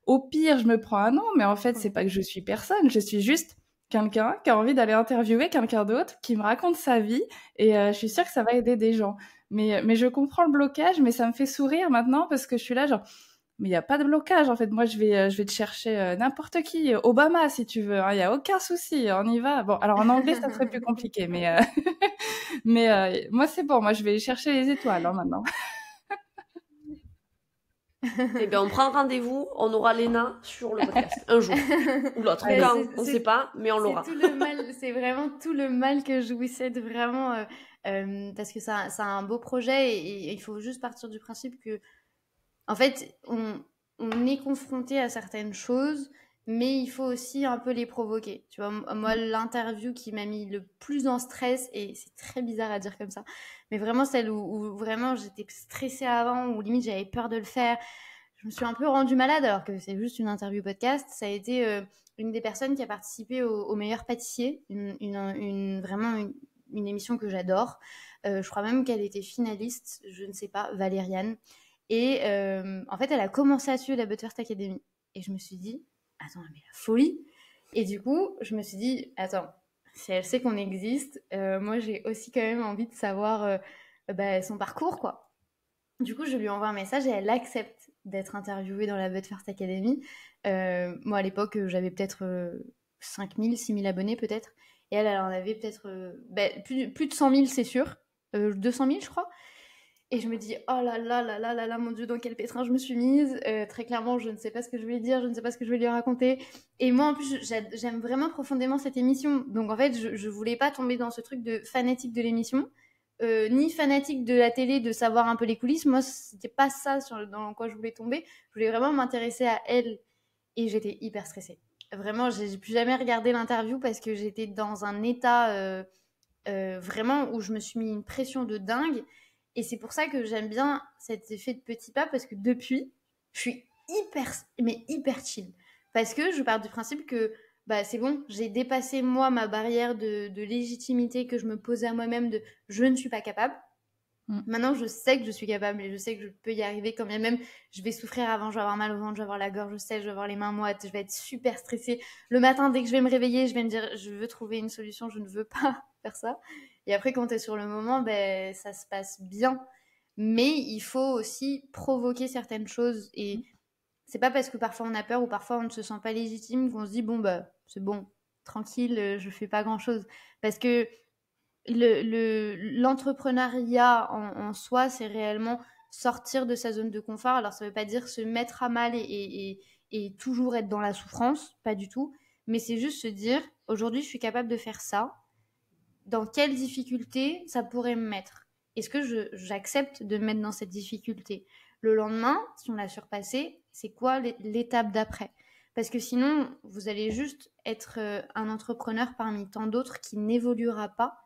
au pire, je me prends un nom, mais en fait, c'est pas que je suis personne. Je suis juste quelqu'un qui a envie d'aller interviewer quelqu'un d'autre, qui me raconte sa vie et je suis sûre que ça va aider des gens. Mais je comprends le blocage, mais ça me fait sourire maintenant parce que je suis là genre Mais il n'y a pas de blocage, en fait. Moi, je vais te chercher n'importe qui, Obama, si tu veux. Il n'y a aucun souci, on y va. Bon, alors en anglais, ça serait plus compliqué, mais moi, c'est bon. Moi, je vais chercher les étoiles maintenant. Eh bien, on prend rendez-vous, on aura Léna sur le podcast, un jour ou l'autre. Quand, on ne sait pas, mais on l'aura. C'est vraiment tout le mal que je vous souhaite, vraiment, parce que c'est un beau projet et il faut juste partir du principe que, en fait, on est confronté à certaines choses, mais il faut aussi un peu les provoquer. Tu vois, moi, l'interview qui m'a mis le plus en stress, et c'est très bizarre à dire comme ça, mais vraiment celle où vraiment j'étais stressée avant, où limite j'avais peur de le faire, je me suis un peu rendue malade alors que c'est juste une interview podcast. Ça a été une des personnes qui a participé au meilleur pâtissier, vraiment une émission que j'adore. Je crois même qu'elle était finaliste, je ne sais pas, Valériane. Et en fait, elle a commencé à suivre la Butterfest Academy. Et je me suis dit, attends, mais la folie. Et du coup, je me suis dit, attends, si elle sait qu'on existe, moi j'ai aussi quand même envie de savoir son parcours, quoi. Du coup, je lui envoie un message et elle accepte d'être interviewée dans la Butterfest Academy. Moi, à l'époque, j'avais peut-être 5000, 6000 abonnés peut-être. Et elle en avait peut-être plus de 100 000, c'est sûr. 200 000, je crois. Et je me dis, oh là là là là là là, mon Dieu, dans quel pétrin je me suis mise. Très clairement, je ne sais pas ce que je vais dire, je ne sais pas ce que je vais lui raconter. Et moi, en plus, j'aime vraiment profondément cette émission. Donc, en fait, je voulais pas tomber dans ce truc de fanatique de l'émission. Ni fanatique de la télé, de savoir un peu les coulisses. Moi, c'était pas ça dans quoi je voulais tomber. Je voulais vraiment m'intéresser à elle. Et j'étais hyper stressée. Vraiment, j'ai plus jamais regardé l'interview parce que j'étais dans un état vraiment où je me suis mis une pression de dingue. Et c'est pour ça que j'aime bien cet effet de petit pas, parce que depuis, je suis hyper chill. Parce que je pars du principe que c'est bon, j'ai dépassé moi ma barrière de légitimité que je me posais à moi-même de je ne suis pas capable. Maintenant, je sais que je suis capable et je sais que je peux y arriver, quand bien même je vais souffrir avant, je vais avoir mal au ventre, je vais avoir la gorge sèche, je vais avoir les mains moites, je vais être super stressée. Le matin, dès que je vais me réveiller, je vais me dire je veux trouver une solution, je ne veux pas faire ça. Et après, quand tu es sur le moment, ça se passe bien. Mais il faut aussi provoquer certaines choses. Et c'est pas parce que parfois on a peur ou parfois on ne se sent pas légitime qu'on se dit bon, c'est bon, tranquille, je fais pas grand-chose. Parce que l'entrepreneuriat en soi, c'est réellement sortir de sa zone de confort. Alors, ça veut pas dire se mettre à mal et toujours être dans la souffrance, pas du tout. Mais c'est juste se dire, aujourd'hui, je suis capable de faire ça. Dans quelle difficulté ça pourrait me mettre? Est-ce que j'accepte de me mettre dans cette difficulté? Le lendemain, si on l'a surpassé, c'est quoi l'étape d'après? Parce que sinon, vous allez juste être un entrepreneur parmi tant d'autres qui n'évoluera pas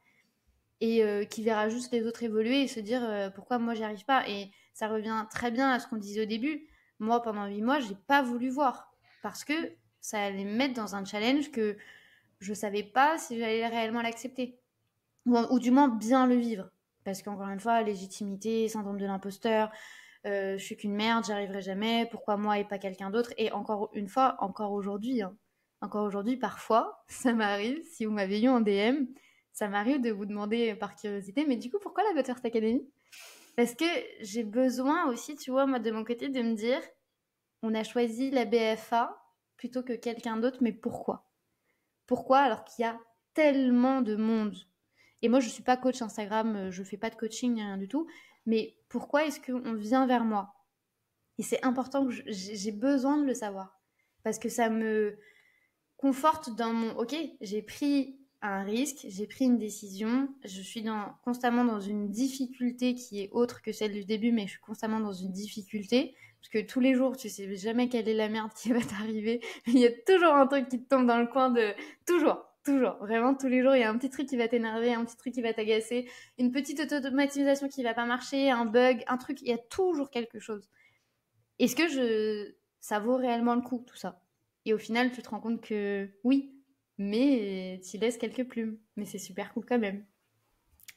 et qui verra juste les autres évoluer et se dire pourquoi moi j'y arrive pas. Et ça revient très bien à ce qu'on disait au début. Moi, pendant 8 mois, j'ai pas voulu voir parce que ça allait me mettre dans un challenge que je savais pas si j'allais réellement l'accepter ou du moins bien le vivre. Parce qu'encore une fois, légitimité, syndrome de l'imposteur, je suis qu'une merde, j'y arriverai jamais, pourquoi moi et pas quelqu'un d'autre? Et encore une fois, encore aujourd'hui, parfois, ça m'arrive, si vous m'avez eu en DM, ça m'arrive de vous demander par curiosité, mais du coup, pourquoi la Butterfest Academy? Parce que j'ai besoin aussi, tu vois, moi, de mon côté, de me dire, on a choisi la BFA plutôt que quelqu'un d'autre, mais pourquoi? Pourquoi alors qu'il y a tellement de monde? Et moi, je suis pas coach Instagram, je fais pas de coaching, ni rien du tout, mais pourquoi est-ce qu'on vient vers moi? Et c'est important que j'ai besoin de le savoir, parce que ça me conforte dans mon, ok, j'ai pris un risque, j'ai pris une décision, je suis constamment dans une difficulté qui est autre que celle du début, mais je suis constamment dans une difficulté, parce que tous les jours, tu sais jamais quelle est la merde qui va t'arriver, il y a toujours un truc qui te tombe dans le coin toujours, vraiment tous les jours, il y a un petit truc qui va t'énerver, un petit truc qui va t'agacer, une petite automatisation qui va pas marcher, un bug, un truc, il y a toujours quelque chose. Est-ce que ça vaut réellement le coup, tout ça? Et au final, tu te rends compte que oui, mais tu laisses quelques plumes. Mais c'est super cool quand même.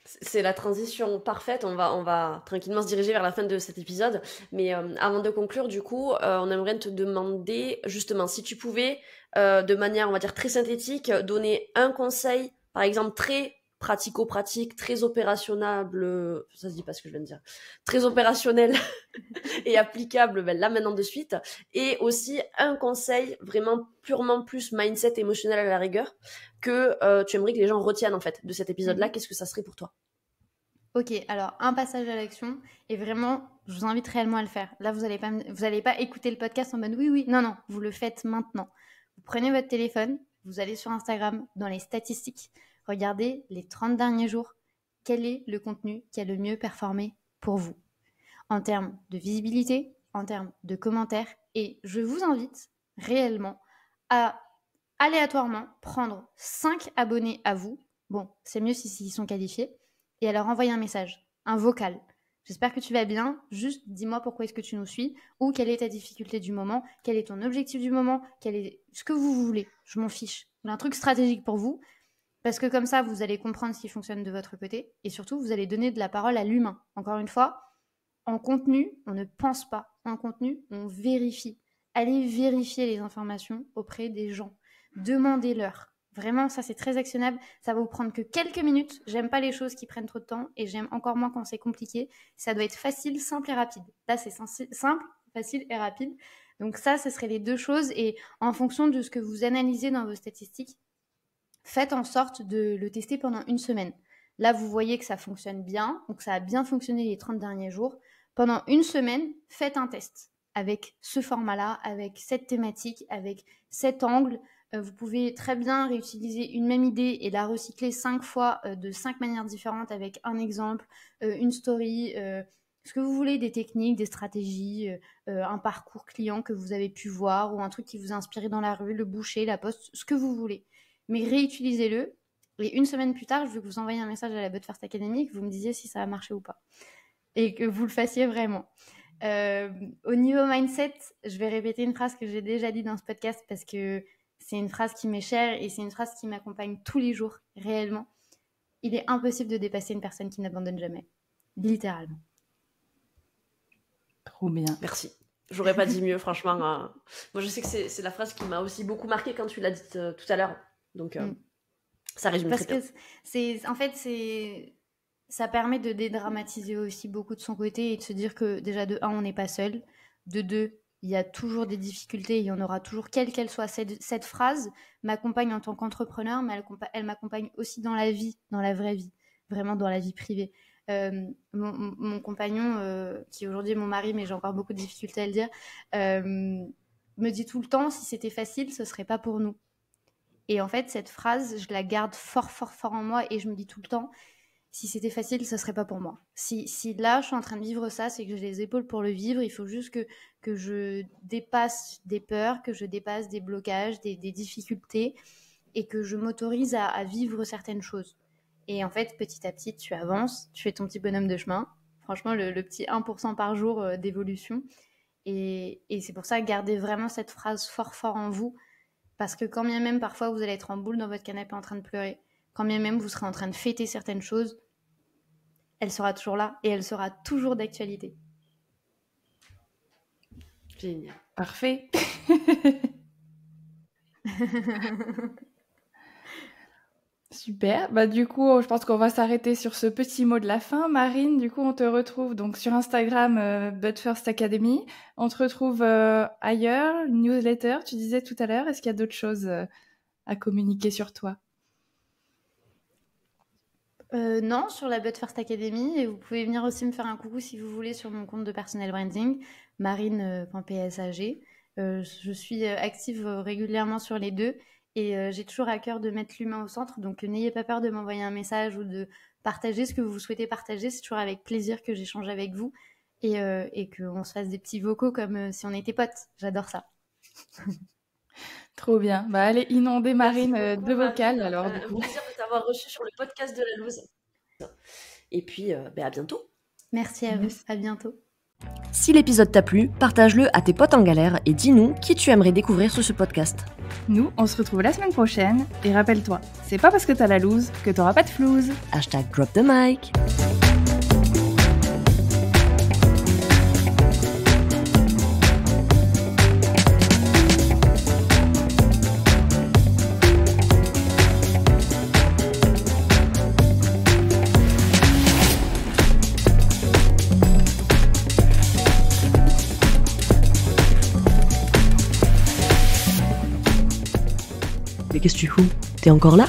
C'est la transition parfaite. On va tranquillement se diriger vers la fin de cet épisode. Mais avant de conclure, du coup, on aimerait te demander, justement, si tu pouvais, de manière, on va dire, très synthétique, donner un conseil, par exemple, très pratico-pratique, très opérationnel, ça se dit pas ce que je viens de dire, très opérationnel et applicable là maintenant de suite, et aussi un conseil vraiment purement plus mindset émotionnel à la rigueur que tu aimerais que les gens retiennent en fait de cet épisode-là. Qu'est-ce que ça serait pour toi? Ok, alors un passage à l'action, et vraiment, je vous invite réellement à le faire. Là, vous allez pas écouter le podcast en mode oui, non, vous le faites maintenant. Vous prenez votre téléphone, vous allez sur Instagram, dans les statistiques, regardez les 30 derniers jours, quel est le contenu qui a le mieux performé pour vous, en termes de visibilité, en termes de commentaires, et je vous invite réellement à aléatoirement prendre 5 abonnés à vous, bon, c'est mieux s'ils sont qualifiés, et à leur envoyer un message, un vocal. J'espère que tu vas bien, juste dis-moi pourquoi est-ce que tu nous suis, ou quelle est ta difficulté du moment, quel est ton objectif du moment, quel est ce que vous voulez, je m'en fiche. J'ai un truc stratégique pour vous, parce que comme ça, vous allez comprendre ce qui fonctionne de votre côté, et surtout, vous allez donner de la parole à l'humain. Encore une fois, en contenu, on ne pense pas, en contenu, on vérifie. Allez vérifier les informations auprès des gens, demandez-leur. Vraiment, ça c'est très actionnable, ça va vous prendre que quelques minutes. J'aime pas les choses qui prennent trop de temps et j'aime encore moins quand c'est compliqué. Ça doit être facile, simple et rapide. Là, c'est simple, facile et rapide. Donc ça, ce seraient les deux choses. Et en fonction de ce que vous analysez dans vos statistiques, faites en sorte de le tester pendant une semaine. Là, vous voyez que ça fonctionne bien, donc ça a bien fonctionné les 30 derniers jours. Pendant une semaine, faites un test avec ce format-là, avec cette thématique, avec cet angle. Vous pouvez très bien réutiliser une même idée et la recycler 5 fois de 5 manières différentes avec un exemple, une story, ce que vous voulez, des techniques, des stratégies, un parcours client que vous avez pu voir ou un truc qui vous a inspiré dans la rue, le boucher, la poste, ce que vous voulez. Mais réutilisez-le et une semaine plus tard, je veux que vous envoyiez un message à la But First Academy, que vous me disiez si ça a marché ou pas et que vous le fassiez vraiment. Au niveau mindset, je vais répéter une phrase que j'ai déjà dit dans ce podcast parce que c'est une phrase qui m'est chère et c'est une phrase qui m'accompagne tous les jours, réellement. Il est impossible de dépasser une personne qui n'abandonne jamais. Littéralement. Trop bien. Merci. J'aurais pas dit mieux, franchement. Moi, je sais que c'est la phrase qui m'a aussi beaucoup marquée quand tu l'as dite tout à l'heure. Donc, ça résume très bien. Parce que ça permet de dédramatiser aussi beaucoup de son côté et de se dire que déjà, de 1, on n'est pas seul. De 2, il y a toujours des difficultés, il y en aura toujours, quelle qu'elle soit. Cette phrase m'accompagne en tant qu'entrepreneur, mais elle m'accompagne aussi dans la vie, dans la vraie vie, vraiment dans la vie privée. Mon compagnon, qui aujourd'hui est mon mari, mais j'ai encore beaucoup de difficultés à le dire, me dit tout le temps, si c'était facile, ce serait pas pour nous. Et en fait, cette phrase, je la garde fort, fort, fort en moi et je me dis tout le temps, si c'était facile, ce serait pas pour moi. Si là, je suis en train de vivre ça, c'est que j'ai les épaules pour le vivre. Il faut juste que je dépasse des peurs, que je dépasse des blocages, des difficultés et que je m'autorise à vivre certaines choses. Et en fait, petit à petit, tu avances, tu fais ton petit bonhomme de chemin. Franchement, le petit 1% par jour d'évolution. Et c'est pour ça, gardez vraiment cette phrase fort, fort en vous. Parce que quand bien même, parfois, vous allez être en boule dans votre canapé en train de pleurer, quand bien même vous serez en train de fêter certaines choses, elle sera toujours là et elle sera toujours d'actualité. Génial. Parfait. Super. Bah, du coup, je pense qu'on va s'arrêter sur ce petit mot de la fin. Marine, du coup, on te retrouve donc sur Instagram, But First Academy. On te retrouve ailleurs, newsletter, tu disais tout à l'heure. Est-ce qu'il y a d'autres choses à communiquer sur toi? Non, sur la But First Academy. Et vous pouvez venir aussi me faire un coucou si vous voulez sur mon compte de personal branding, marine.psag. Je suis active régulièrement sur les deux. Et j'ai toujours à cœur de mettre l'humain au centre, donc n'ayez pas peur de m'envoyer un message ou de partager ce que vous souhaitez partager. C'est toujours avec plaisir que j'échange avec vous et qu'on se fasse des petits vocaux comme si on était potes. J'adore ça. Trop bien. Bah, allez inonder Marine de vocales. Alors, un plaisir de t'avoir reçu sur le podcast de la loose. Et puis, à bientôt. Merci à vous. À bientôt. Si l'épisode t'a plu, partage-le à tes potes en galère et dis-nous qui tu aimerais découvrir sur ce podcast. Nous, on se retrouve la semaine prochaine. Et rappelle-toi, c'est pas parce que t'as la loose que t'auras pas de flouze. #DropTheMic. Mais qu'est-ce que tu fous? T'es encore là?